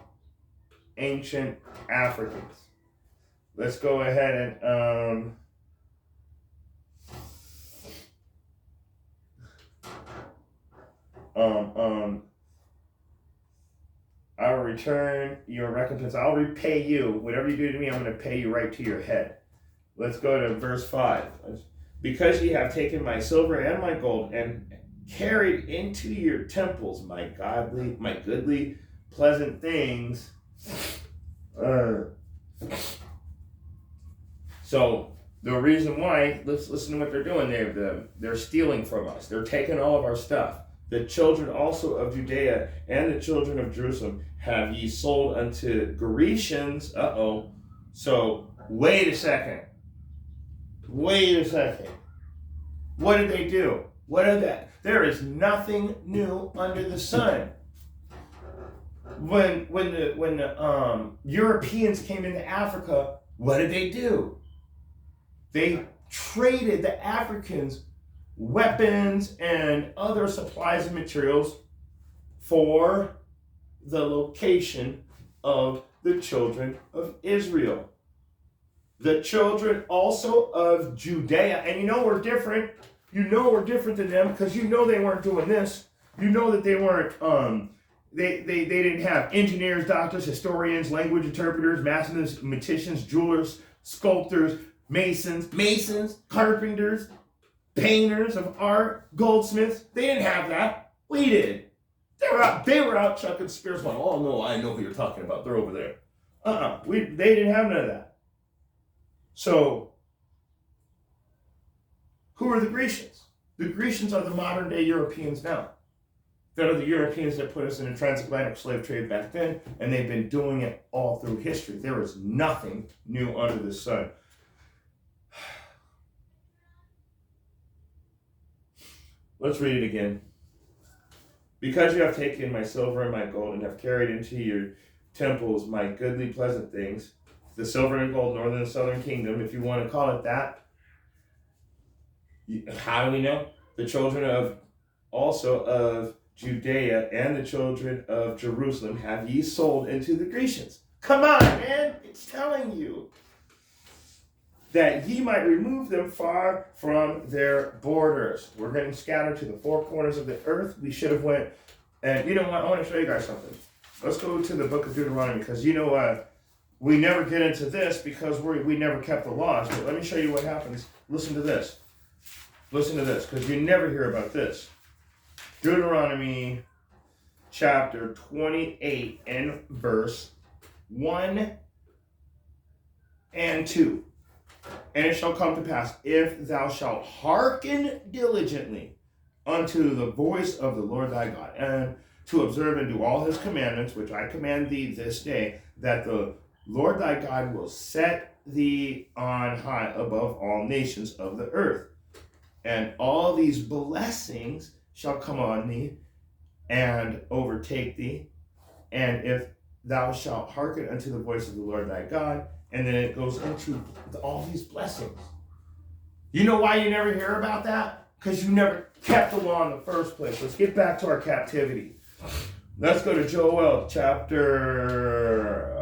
ancient Africans. Let's go ahead and I will return your recompense. I'll repay you. Whatever you do to me, I'm going to pay you right to your head. Let's go to verse 5. Because ye have taken my silver and my gold and carried into your temples my goodly, pleasant things. So the reason why, let's listen to what they're doing. They're stealing from us. They're taking all of our stuff. The children also of Judea and the children of Jerusalem have ye sold unto Grecians. So wait a second. What did they do? There is nothing new under the sun. When the Europeans came into Africa, what did they do? They traded the Africans weapons and other supplies and materials for the location of the children of Israel. The children also of Judea, and we're different. We're different than them because they weren't doing this. That they weren't, they didn't have engineers, doctors, historians, language interpreters, mathematicians, jewelers, sculptors, masons, carpenters, painters of art, goldsmiths. They didn't have that. We did. They were out chucking spears going, oh no, I know who you're talking about. They're over there. They didn't have none of that. So, who are the Grecians? The Grecians are the modern day Europeans now. They're the Europeans that put us in a transatlantic slave trade back then, and they've been doing it all through history. There is nothing new under the sun. Let's read it again. Because you have taken my silver and my gold and have carried into your temples my goodly pleasant things, the silver and gold, northern and southern kingdom, if you want to call it that. How do we know? The children of Judea and the children of Jerusalem have ye sold into the Grecians. Come on, man. It's telling you that ye might remove them far from their borders. We're getting scattered to the four corners of the earth. We should have went, and you know what? I want to show you guys something. Let's go to the book of Deuteronomy, because we never get into this because we never kept the laws. But let me show you what happens. Listen to this, because you never hear about this. Deuteronomy chapter 28 and verse 1 and 2. And it shall come to pass, if thou shalt hearken diligently unto the voice of the Lord thy God, and to observe and do all his commandments, which I command thee this day, that the Lord thy God will set thee on high above all nations of the earth. And all these blessings shall come on thee and overtake thee, and if thou shalt hearken unto the voice of the Lord thy God. And then it goes into all these blessings. You know why you never hear about that? Because you never kept the law in the first place. Let's get back to our captivity. Let's go to Joel chapter,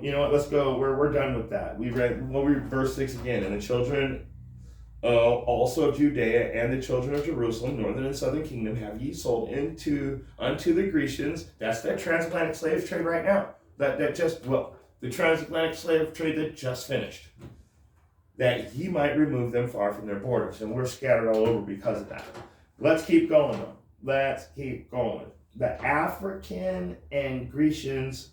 you know what, let's go, we're done with that. We'll read verse 6 again. And the children also of Judea and the children of Jerusalem, northern and southern kingdom, have ye sold unto the Grecians. That's that transatlantic slave trade right now. The transatlantic slave trade that just finished. That ye might remove them far from their borders. And we're scattered all over because of that. Let's keep going though. Let's keep going. The African and Grecians,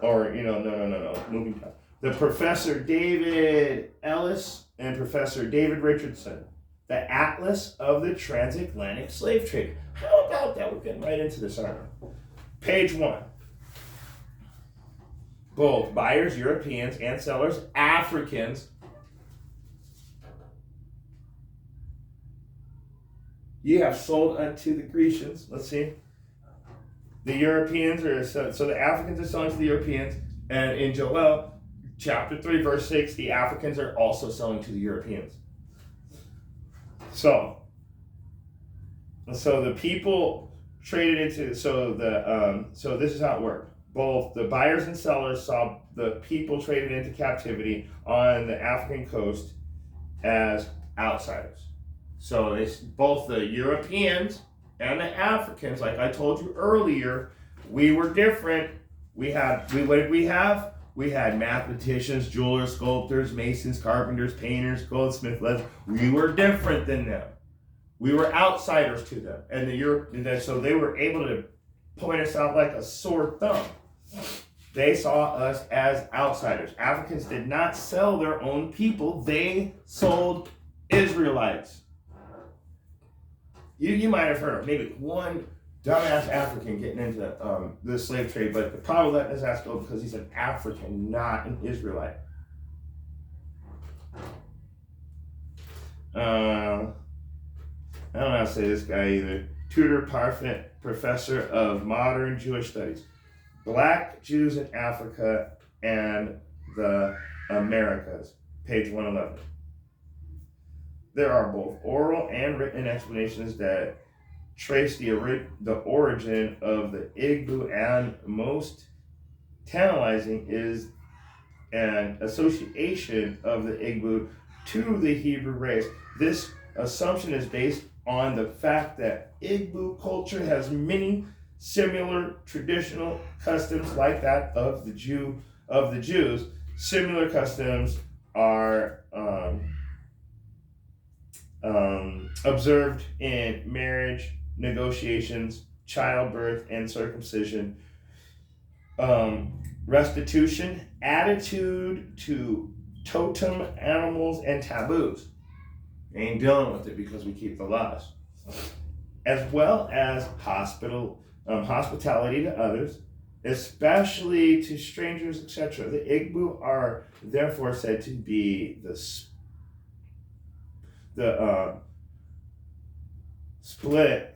or, no. Moving down. The Professor David Ellis and Professor David Richardson, the Atlas of the Transatlantic Slave Trade. How about that? We're getting right into this, aren't we? Page 1. Both buyers, Europeans, and sellers, Africans, ye have sold unto the Grecians. Let's see. The Europeans so the Africans are selling to the Europeans, and in Joel chapter 3, verse 6, the Africans are also selling to the Europeans. So the people traded into, so this is how it worked. Both the buyers and sellers saw the people traded into captivity on the African coast as outsiders. So it's both the Europeans and the Africans, like I told you earlier, we were different. What did we have? We had mathematicians, jewelers, sculptors, masons, carpenters, painters, goldsmiths. We were different than them. We were outsiders to them. And so they were able to point us out like a sore thumb. They saw us as outsiders. Africans did not sell their own people. They sold Israelites. You might have heard of maybe one dumbass African getting into the slave trade, but the problem letting his ass go because he's an African, not an Israelite. I don't know how to say this guy either. Tudor Parfit, professor of modern Jewish studies. Black Jews in Africa and the Americas, page 111. There are both oral and written explanations that trace the origin of the Igbo, and most tantalizing is an association of the Igbo to the Hebrew race. This assumption is based on the fact that Igbo culture has many similar traditional customs like that of the Jews. Similar customs are observed in marriage, negotiations, childbirth, and circumcision, restitution, attitude to totem animals, and taboos. We ain't dealing with it because we keep the laws. As well as hospitality to others, especially to strangers, etc. The Igbo are therefore said to be the split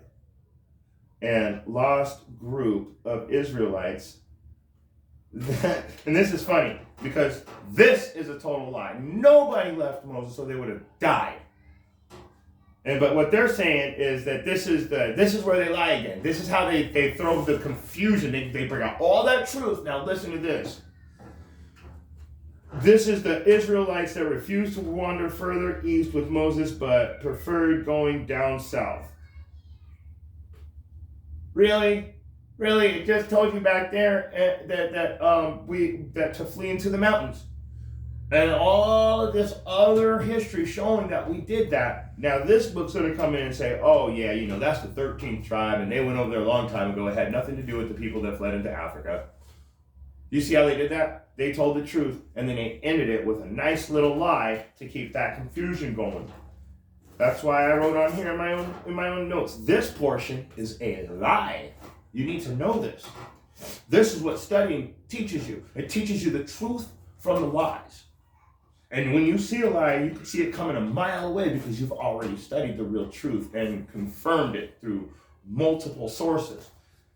and lost group of Israelites. And this is funny because this is a total lie. Nobody left Moses, so they would have died. But what they're saying is that this is where they lie again. This is how they throw the confusion. They bring out all that truth. Now listen to this. This is the Israelites that refused to wander further east with Moses, but preferred going down south. Really? It just told you back there that to flee into the mountains. And all of this other history showing that we did that. Now this book's going to come in and say, oh yeah, that's the 13th tribe and they went over there a long time ago. It had nothing to do with the people that fled into Africa. You see how they did that? They told the truth and then they ended it with a nice little lie to keep that confusion going. That's why I wrote on here in my own notes, this portion is a lie. You need to know this. This is what studying teaches you. It teaches you the truth from the lies. And when you see a lie, you can see it coming a mile away because you've already studied the real truth and confirmed it through multiple sources.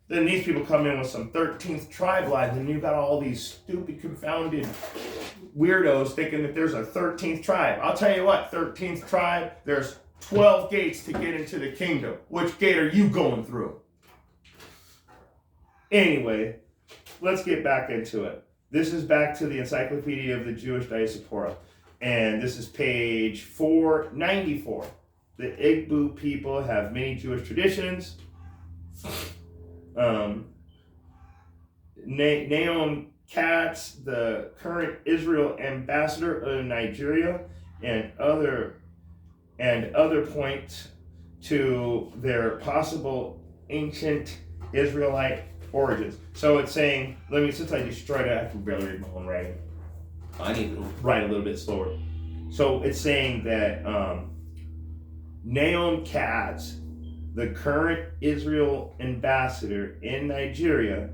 Then these people come in with some 13th tribe lies, and you've got all these stupid, confounded weirdos thinking that there's a 13th tribe. I'll tell you what, 13th tribe, there's 12 gates to get into the kingdom. Which gate are you going through? Anyway, let's get back into it. This is back to the Encyclopedia of the Jewish Diaspora, and this is page 494. The Igbo people have many Jewish traditions. Naomi Katz, the current Israel ambassador of Nigeria, and other point to their possible ancient Israelite origins. So it's saying, since I destroyed it, I can barely read my own writing. I need to write a little bit slower. So it's saying that Naomi Katz, the current Israel ambassador in Nigeria,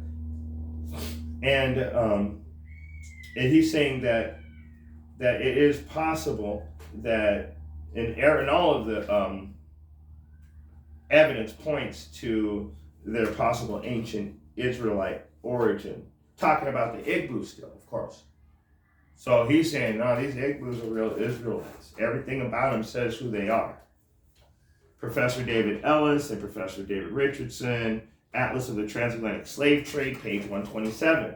and he's saying that it is possible that in all of the evidence points to their possible ancient Israelite origin. Talking about the Igbo still, of course. So he's saying, no, these Igbos are real Israelites. Everything about them says who they are. Professor David Ellis and Professor David Richardson, Atlas of the Transatlantic Slave Trade, page 127.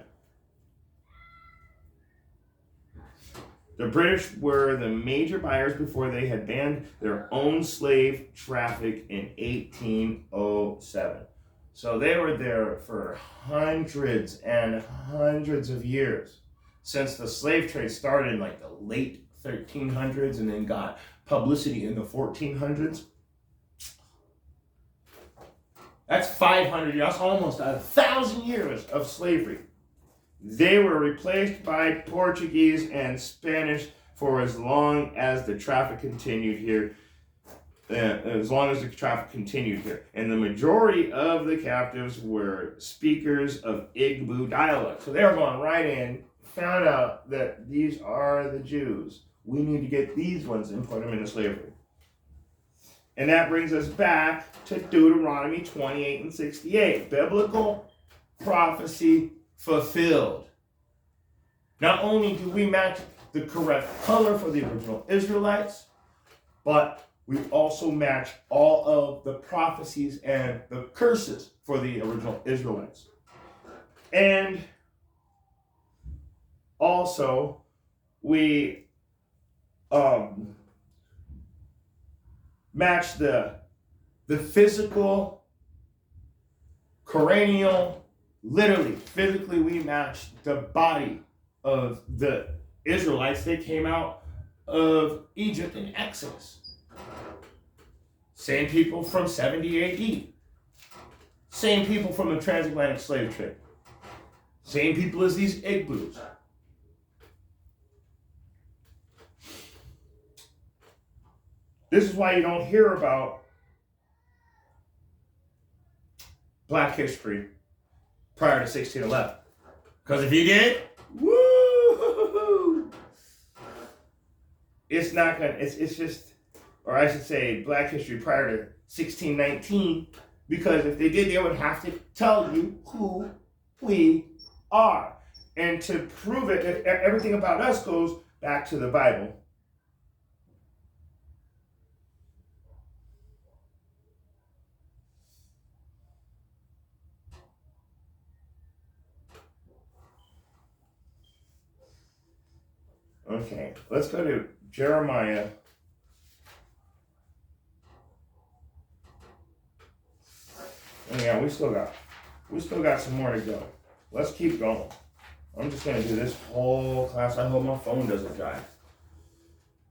The British were the major buyers before they had banned their own slave traffic in 1807. So they were there for hundreds and hundreds of years. Since the slave trade started in like the late 1300s and then got publicity in the 1400s. That's 500 years, that's almost 1,000 years of slavery. They were replaced by Portuguese and Spanish for as long as the traffic continued here. And the majority of the captives were speakers of Igbo dialect. So they were going right in, found out that these are the Jews. We need to get these ones and put them into slavery. And that brings us back to Deuteronomy 28 and 68. Biblical prophecy fulfilled. Not only do we match the correct color for the original Israelites, but we also match all of the prophecies and the curses for the original Israelites. And also, we match the physical, cranial, literally, physically, we match the body of the Israelites. They came out of Egypt in Exodus. Same people from 70 AD. Same people from the transatlantic slave trade. Same people as these Igbos. This is why you don't hear about Black history prior to 1611. Because if you did, woo! It's not gonna, it's just, or I should say Black history prior to 1619, because if they did, they would have to tell you who we are. And to prove it, everything about us goes back to the Bible. Okay, let's go to Jeremiah. Oh yeah, we still got some more to go. Let's keep going. I'm just gonna do this whole class. I hope my phone doesn't die.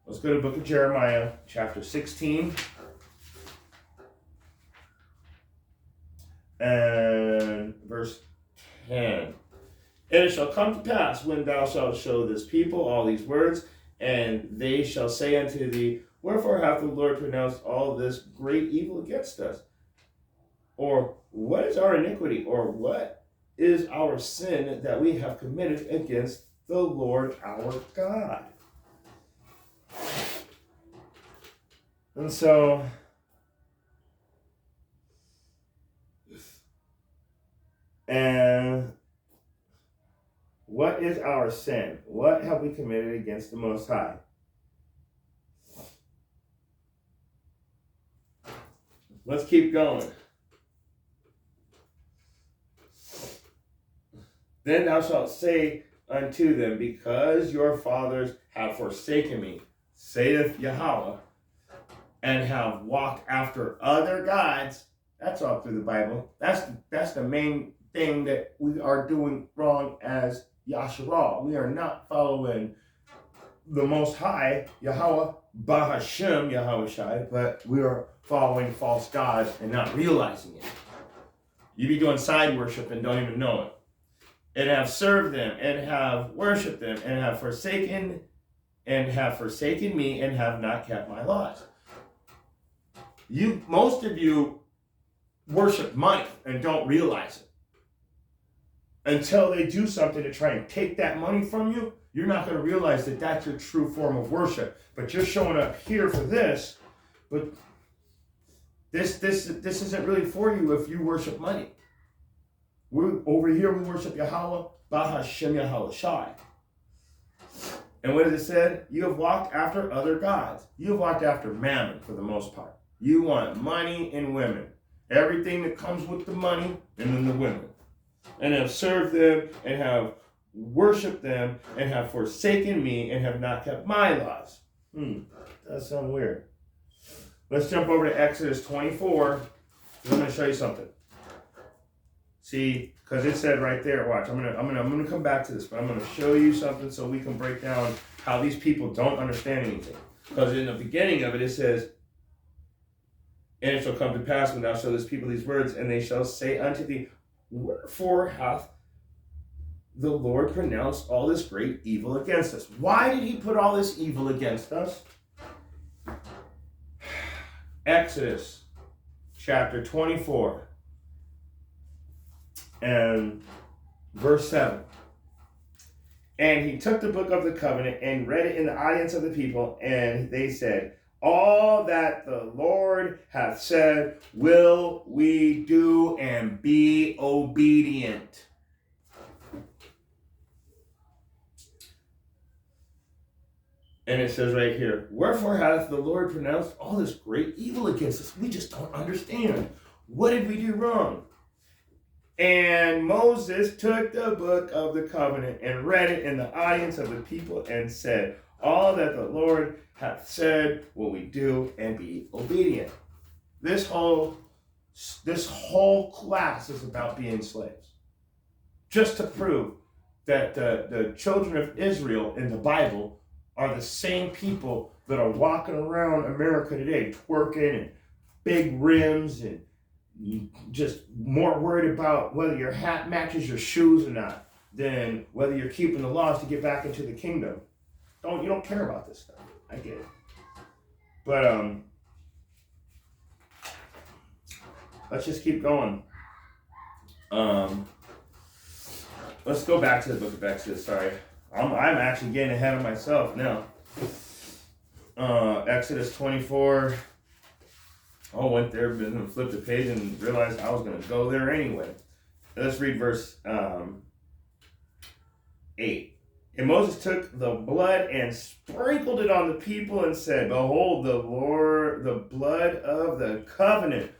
Let's go to the book of Jeremiah, chapter 16. And verse 10. And it shall come to pass, when thou shalt show this people all these words, and they shall say unto thee, wherefore hath the Lord pronounced all this great evil against us? Or what is our iniquity? Or what is our sin that we have committed against the Lord our God? And so, and what is our sin? What have we committed against the Most High? Let's keep going. Then thou shalt say unto them, because your fathers have forsaken me, saith Yahweh, and have walked after other gods. That's all through the Bible. That's the main thing that we are doing wrong as Yahshua. We are not following the Most High, Yahweh, Bahashem, Yahweh Shai, but we are following false gods and not realizing it. You be doing side worship and don't even know it. And have served them, and have worshipped them, and have forsaken me, and have not kept my laws. Most of you worship money and don't realize it. Until they do something to try and take that money from you, you're not going to realize that that's your true form of worship. But you're showing up here for this, but this isn't really for you if you worship money. Over here we worship Yahweh, Bahashem Yahweh Shai. And what does it say? You have walked after other gods. You have walked after mammon for the most part. You want money and women. Everything that comes with the money and then the women. And have served them and have worshipped them and have forsaken me and have not kept my laws. That sounds weird. Let's jump over to Exodus 24. I'm going to show you something. See, because it said right there, watch, I'm gonna come back to this, but I'm gonna show you something so we can break down how these people don't understand anything. Because in the beginning of it, it says, and it shall come to pass when thou shalt this people these words, and they shall say unto thee, wherefore hath the Lord pronounced all this great evil against us? Why did he put all this evil against us? Exodus chapter 24. And verse 7. And he took the book of the covenant and read it in the audience of the people, and they said, all that the Lord hath said will we do, and be obedient. And it says right here, wherefore hath the Lord pronounced all this great evil against us? We just don't understand. What did we do wrong? And Moses took the book of the covenant and read it in the audience of the people and said, all that the Lord hath said will we do, and be obedient. This whole class is about being slaves. Just to prove that the children of Israel in the Bible are the same people that are walking around America today, twerking and big rims and just more worried about whether your hat matches your shoes or not than whether you're keeping the laws to get back into the kingdom. You don't care about this stuff. I get it. But let's just keep going. Let's go back to the book of Exodus. Sorry, I'm actually getting ahead of myself now. Exodus 24. I went there, and flipped the page, and realized I was going to go there anyway. Let's read verse 8. And Moses took the blood and sprinkled it on the people and said, behold, the blood of the covenant,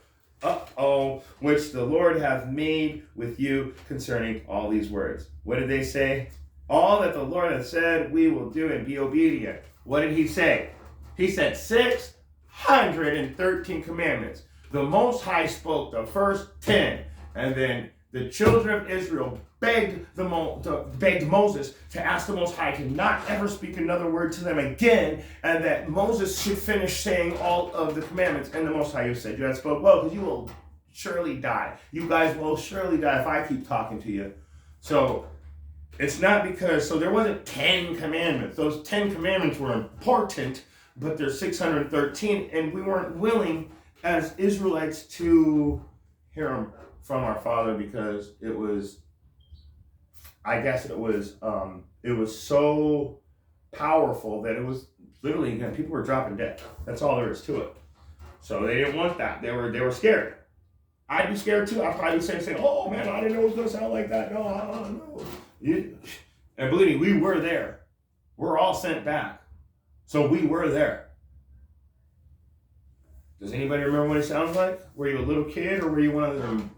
which the Lord hath made with you concerning all these words. What did they say? All that the Lord hath said we will do, and be obedient. What did he say? He said 613 commandments. The Most High spoke the first 10, and then the children of Israel begged Moses to ask the Most High to not ever speak another word to them again, and that Moses should finish saying all of the commandments. And the Most High said, you have spoke well, because you will surely die. You guys will surely die if I keep talking to you. So it's not because, so there wasn't 10 commandments. Those 10 commandments were important, but there's 613, and we weren't willing as Israelites to hear them from our Father, because it was so powerful that it was literally, again, people were dropping dead. That's all there is to it. So they didn't want that. They were scared. I'd be scared too. I'd probably be saying, oh man, I didn't know it was going to sound like that. No, I don't know. And believe me, we were there. We're all sent back. So we were there. Does anybody remember what it sounds like? Were you a little kid or were you one of them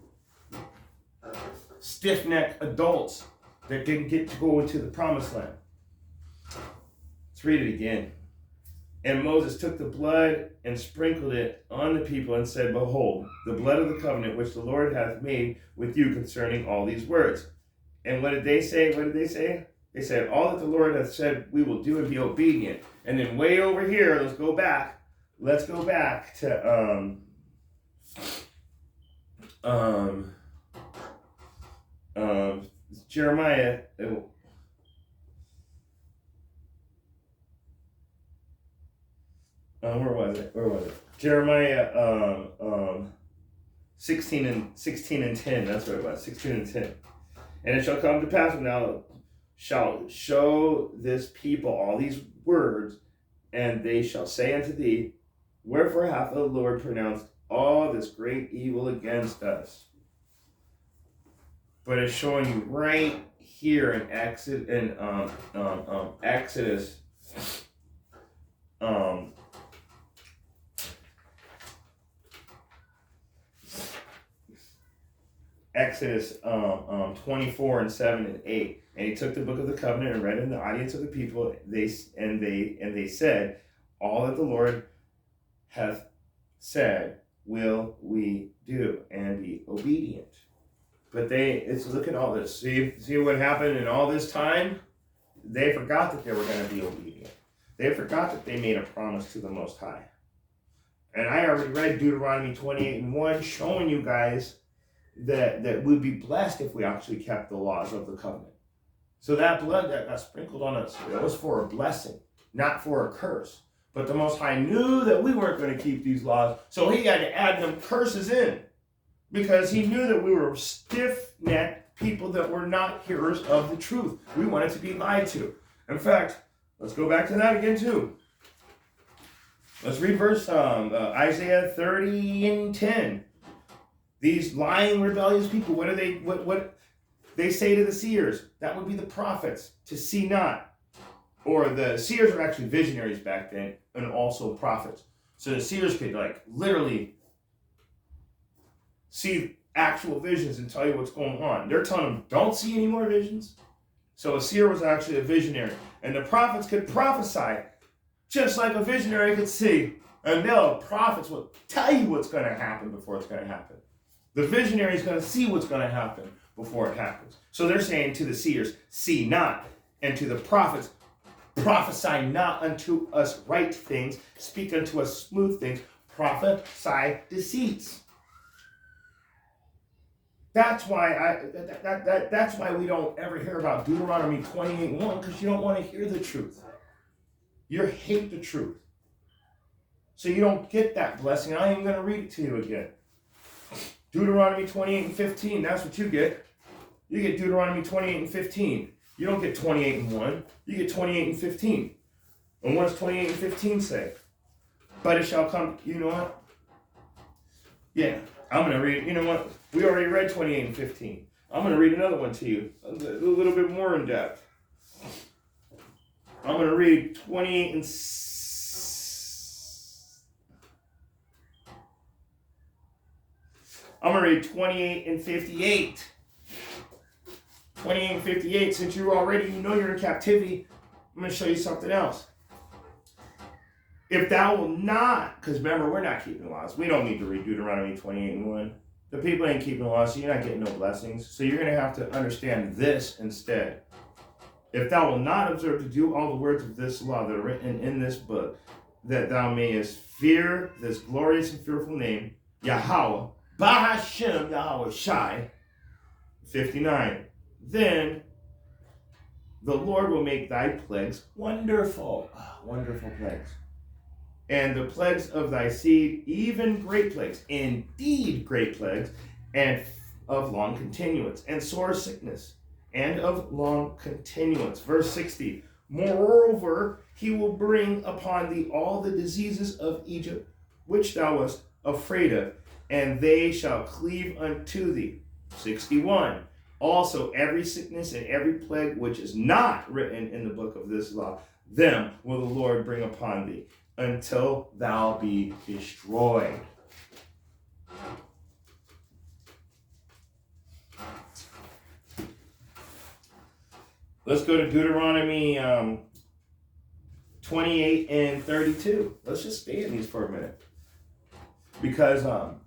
stiff-necked adults that didn't get to go into the promised land? Let's read it again. And Moses took the blood and sprinkled it on the people and said, behold, the blood of the covenant which the Lord hath made with you concerning all these words. And what did they say? They said, all that the Lord hath said we will do and be obedient. And then way over here, let's go back to Jeremiah. Where was it? Jeremiah 16 and 10. That's what it was. 16 and 10. And it shall come to pass when thou shalt show this people all these words, and they shall say unto thee, wherefore hath the Lord pronounced all this great evil against us? But it's showing you right here in Exodus, Exodus 24 and 7 and 8. And he took the book of the covenant and read in the audience of the people. They said, all that the Lord hath said will we do and be obedient. But look at all this. See what happened in all this time? They forgot that they were going to be obedient. They forgot that they made a promise to the Most High. And I already read Deuteronomy 28 and 1, showing you guys that we'd be blessed if we actually kept the laws of the covenant. So that blood that got sprinkled on us, that was for a blessing, not for a curse. But the Most High knew that we weren't going to keep these laws, so he had to add them curses in, because he knew that we were stiff-necked people that were not hearers of the truth. We wanted to be lied to. In fact, let's go back to that again too. Let's read verse Isaiah 30 and 10. These lying, rebellious people, what they say to the seers? That would be the prophets, to see not. Or the seers were actually visionaries back then, and also prophets. So the seers could literally see actual visions and tell you what's going on. They're telling them, don't see any more visions. So a seer was actually a visionary. And the prophets could prophesy, just like a visionary could see. And the prophets will tell you what's going to happen before it's going to happen. The visionary is going to see what's going to happen before it happens. So they're saying to the seers, see not. And to the prophets, prophesy not unto us right things, speak unto us smooth things, prophesy deceits. That's why that's why we don't ever hear about Deuteronomy 28:1, because you don't want to hear the truth. You hate the truth. So you don't get that blessing. I am going to read it to you again. Deuteronomy 28 and 15, that's what you get. You get Deuteronomy 28 and 15. You don't get 28 and 1. You get 28 and 15. And what does 28 and 15 say? But it shall come, you know what? Yeah, I'm going to read, you know what? We already read 28 and 15. I'm going to read another one to you, a little bit more in depth. I'm going to read 28 and I'm going to read 28 and 58. 28 and 58, since you know you're in captivity, I'm going to show you something else. If thou will not, because remember, we're not keeping laws. We don't need to read Deuteronomy 28 and 1. The people ain't keeping laws, so you're not getting no blessings. So you're going to have to understand this instead. If thou will not observe to do all the words of this law that are written in this book, that thou mayest fear this glorious and fearful name, Yahweh, Bahashem Yahweh Shai, 59. Then the Lord will make thy plagues wonderful. Wonderful plagues. And the plagues of thy seed, even great plagues, indeed great plagues, and of long continuance, and sore sickness, and of long continuance. Verse 60. Moreover, he will bring upon thee all the diseases of Egypt, which thou wast afraid of, and they shall cleave unto thee. 61. Also, every sickness and every plague which is not written in the book of this law, them will the Lord bring upon thee, until thou be destroyed. Let's go to Deuteronomy 28 and 32. Let's just stay in these for a minute. Because I'm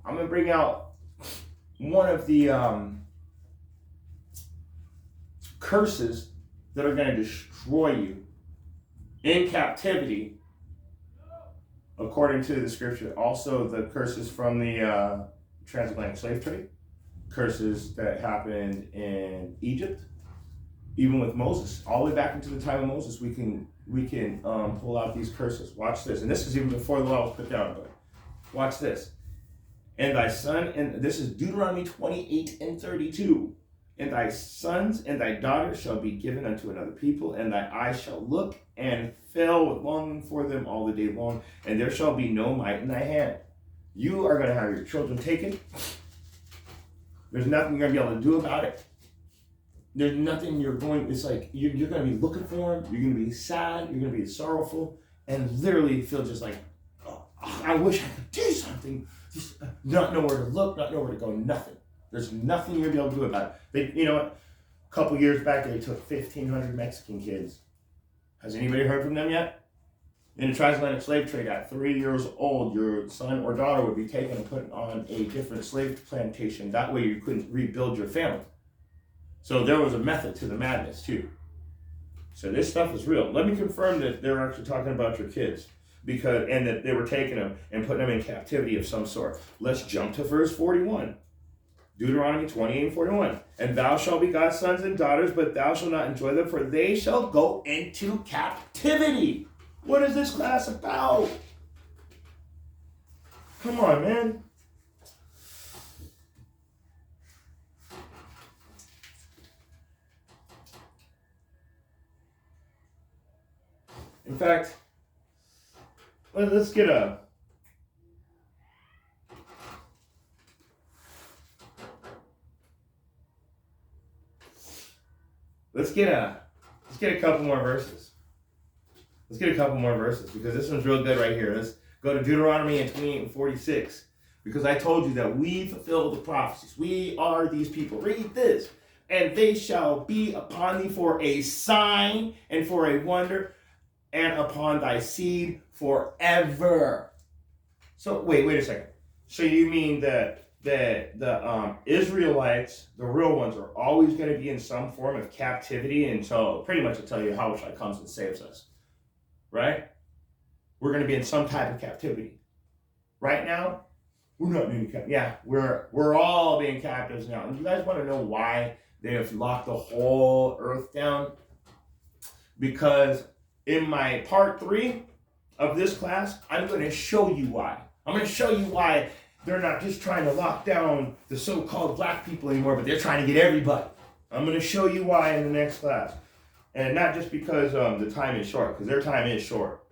going to bring out one of the curses that are going to destroy you in captivity, according to the scripture. Also, the curses from the transatlantic slave trade, curses that happened in Egypt, even with Moses, all the way back into the time of Moses. We can pull out these curses. Watch this, and this is even before the law was put down. But watch this. And thy son, and this is Deuteronomy 28 and 32. And thy sons and thy daughters shall be given unto another people, and thy eyes shall look and fail with longing for them all the day long, and there shall be no might in thy hand. You are going to have your children taken. There's nothing you're going to be able to do about it. There's nothing it's like you're going to be looking for them. You're going to be sad. You're going to be sorrowful, and literally feel just like, oh, I wish I could do something. Just not know where to look, not know where to go, nothing. There's nothing you're going to be able to do about it. You know what? A couple years back, they took 1,500 Mexican kids. Has anybody heard from them yet? In the transatlantic slave trade, at 3 years old, your son or daughter would be taken and put on a different slave plantation. That way you couldn't rebuild your family. So there was a method to the madness, too. So this stuff is real. Let me confirm that they're actually talking about your kids, and that they were taking them and putting them in captivity of some sort. Let's jump to verse 41. Deuteronomy 28 and 41. And thou shalt begot sons and daughters, but thou shalt not enjoy them, for they shall go into captivity. What is this class about? Come on, man. In fact, let's get a couple more verses. Let's get a couple more verses, because this one's real good right here. Let's go to Deuteronomy 28 and 46. Because I told you that we fulfill the prophecies. We are these people. Read this. And they shall be upon thee for a sign and for a wonder, and upon thy seed forever. So wait a second. So you mean that the Israelites, the real ones, are always going to be in some form of captivity until Yahushua comes and saves us, right? We're going to be in some type of captivity. Right now, we're not being captive. Yeah, we're all being captives now. And you guys want to know why they have locked the whole earth down? Because in my part 3 of this class, I'm going to show you why. I'm going to show you why they're not just trying to lock down the so-called black people anymore, but they're trying to get everybody. I'm going to show you why in the next class. And not just because the time is short, because their time is short.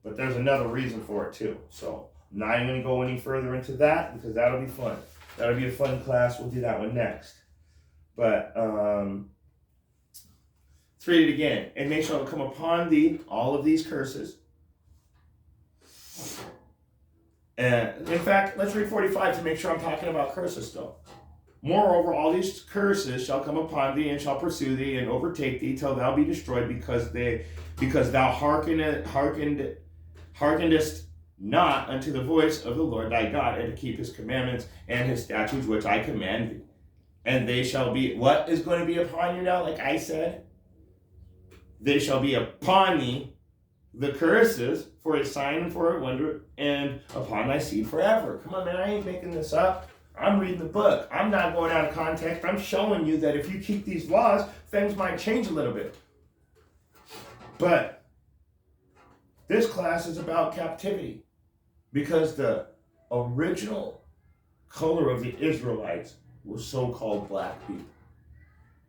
But there's another reason for it too. So I'm not even going to go any further into that, because that'll be fun. That'll be a fun class. We'll do that one next. But let's read it again. And they shall come upon thee, all of these curses. And in fact, let's read 45 to make sure I'm talking about curses still. Moreover, all these curses shall come upon thee, and shall pursue thee, and overtake thee, till thou be destroyed, because thou hearkenedest not unto the voice of the Lord thy God, and to keep his commandments and his statutes which I command thee. And they shall be, what is going to be upon you now? Like I said, they shall be upon thee the curses for a sign and for a wonder, and upon thy seed forever. Come on, man, I ain't making this up. I'm reading the book. I'm not going out of context. I'm showing you that if you keep these laws, things might change a little bit. But this class is about captivity, because the original color of the Israelites were so-called black people.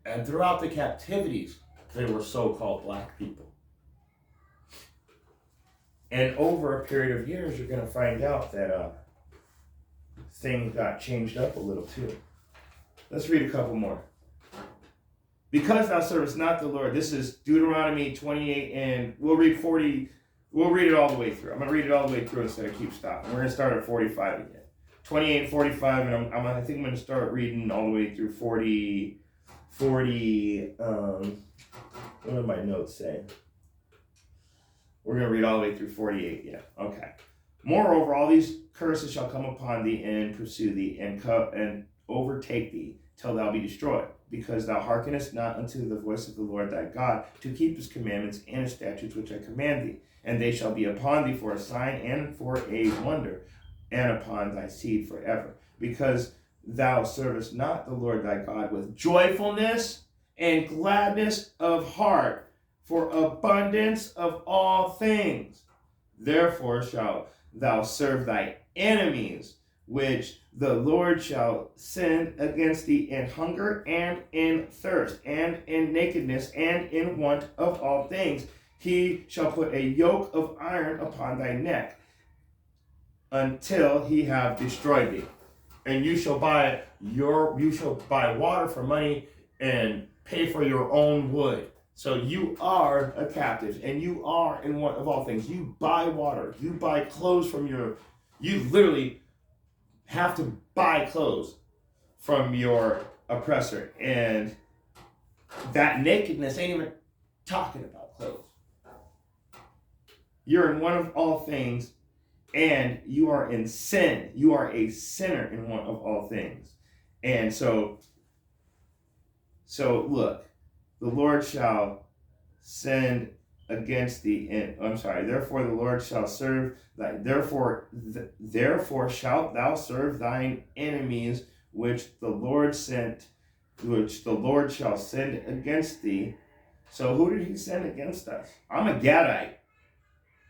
And throughout the captivities, they were so-called black people. And over a period of years, you're going to find out that things got changed up a little too. Let's read a couple more. Because thou servest not the Lord. This is Deuteronomy 28, and we'll read 40. We'll read it all the way through. I'm going to read it all the way through instead of keep stopping. We're going to start at 45 again. 28 and 45, and I think I'm going to start reading all the way through 40, what do my notes say? We're going to read all the way through 48, yeah, okay. Moreover, all these curses shall come upon thee and pursue thee and overtake thee till thou be destroyed, because thou hearkenest not unto the voice of the Lord thy God to keep his commandments and his statutes which I command thee. And they shall be upon thee for a sign and for a wonder, and upon thy seed forever, because thou servest not the Lord thy God with joyfulness and gladness of heart for abundance of all things. Therefore shalt thou serve thy enemies, which the Lord shall send against thee in hunger and in thirst and in nakedness and in want of all things. He shall put a yoke of iron upon thy neck until he have destroyed thee. And you shall buy water for money and pay for your own wood. So you are a captive and you are in want of all things. You buy water, you buy clothes you literally have to buy clothes from your oppressor. And that nakedness ain't even talking about clothes. You're in want of all things, and you are in sin. You are a sinner in want of all things. And so look, the Lord shall send against thee, therefore the Lord shall serve thy, therefore shalt thou serve thine enemies, which the Lord shall send against thee. So who did he send against us? I'm a Gadite.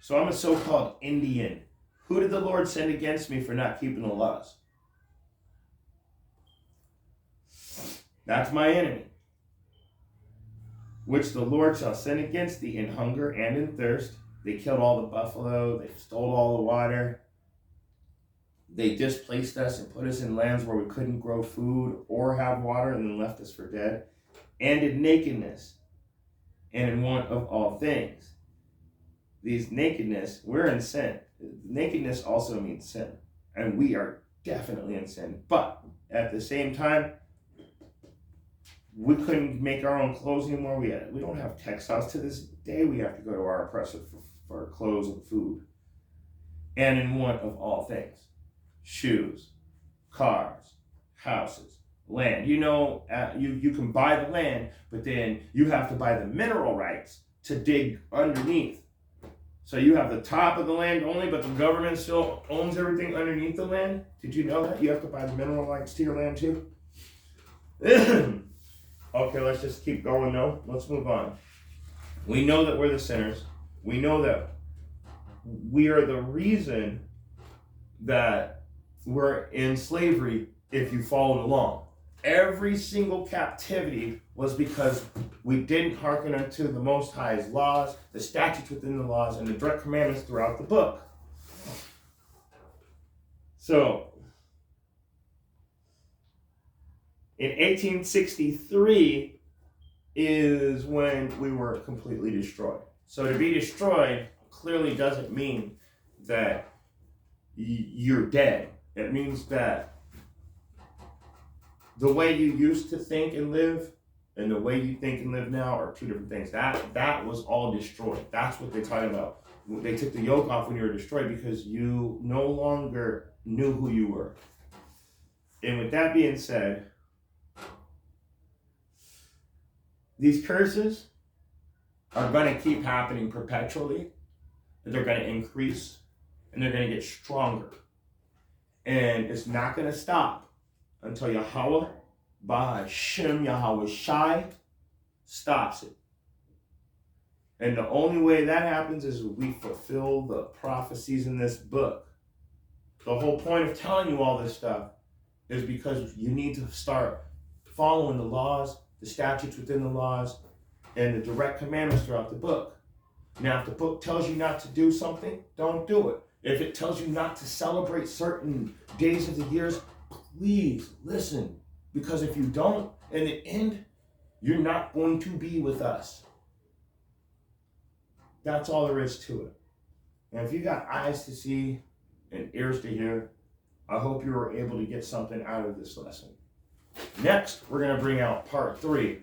So I'm a so-called Indian. Who did the Lord send against me for not keeping the laws? That's my enemy. Which the Lord shall send against thee in hunger and in thirst. They killed all the buffalo. They stole all the water. They displaced us and put us in lands where we couldn't grow food or have water, and then left us for dead. And in nakedness and in want of all things. These nakedness, we're in sin. Nakedness also means sin. And we are definitely in sin. But at the same time, we couldn't make our own clothes anymore. We don't have textiles. To this day, we have to go to our oppressor for clothes and food. And in want of all things. Shoes, cars, houses, land. You can buy the land, but then you have to buy the mineral rights to dig underneath. So you have the top of the land only, but the government still owns everything underneath the land. Did you know that? You have to buy the mineral rights to your land too? Okay, let's just keep going though. Let's move on. We know that we're the sinners. We know that we are the reason that we're in slavery if you followed along. Every single captivity was because we didn't hearken unto the Most High's laws, the statutes within the laws, and the direct commandments throughout the book. So, in 1863 is when we were completely destroyed. So to be destroyed clearly doesn't mean that you're dead. It means that the way you used to think and live and the way you think and live now are two different things. That was all destroyed. That's what they're talking about. They took the yoke off when you were destroyed because you no longer knew who you were. And with that being said, these curses are going to keep happening perpetually. They're going to increase and they're going to get stronger. And it's not going to stop until Yahweh, Ba'Hashem Yahweh Shai, stops it. And the only way that happens is we fulfill the prophecies in this book. The whole point of telling you all this stuff is because you need to start following the laws, the statutes within the laws, and the direct commandments throughout the book. Now, if the book tells you not to do something, don't do it. If it tells you not to celebrate certain days of the years, please listen. Because if you don't, in the end, you're not going to be with us. That's all there is to it. And if you got eyes to see and ears to hear, I hope you were able to get something out of this lesson. Next, we're going to bring out part 3.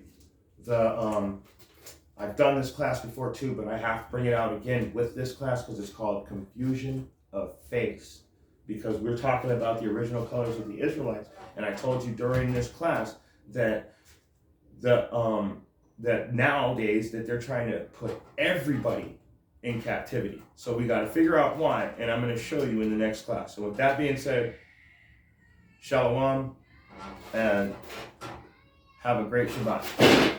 I've done this class before too, but I have to bring it out again with this class because it's called Confusion of Face. Because we're talking about the original colors of the Israelites, and I told you during this class that that nowadays that they're trying to put everybody in captivity. So we got to figure out why, and I'm going to show you in the next class. So with that being said, Shalom, and have a great Shabbat.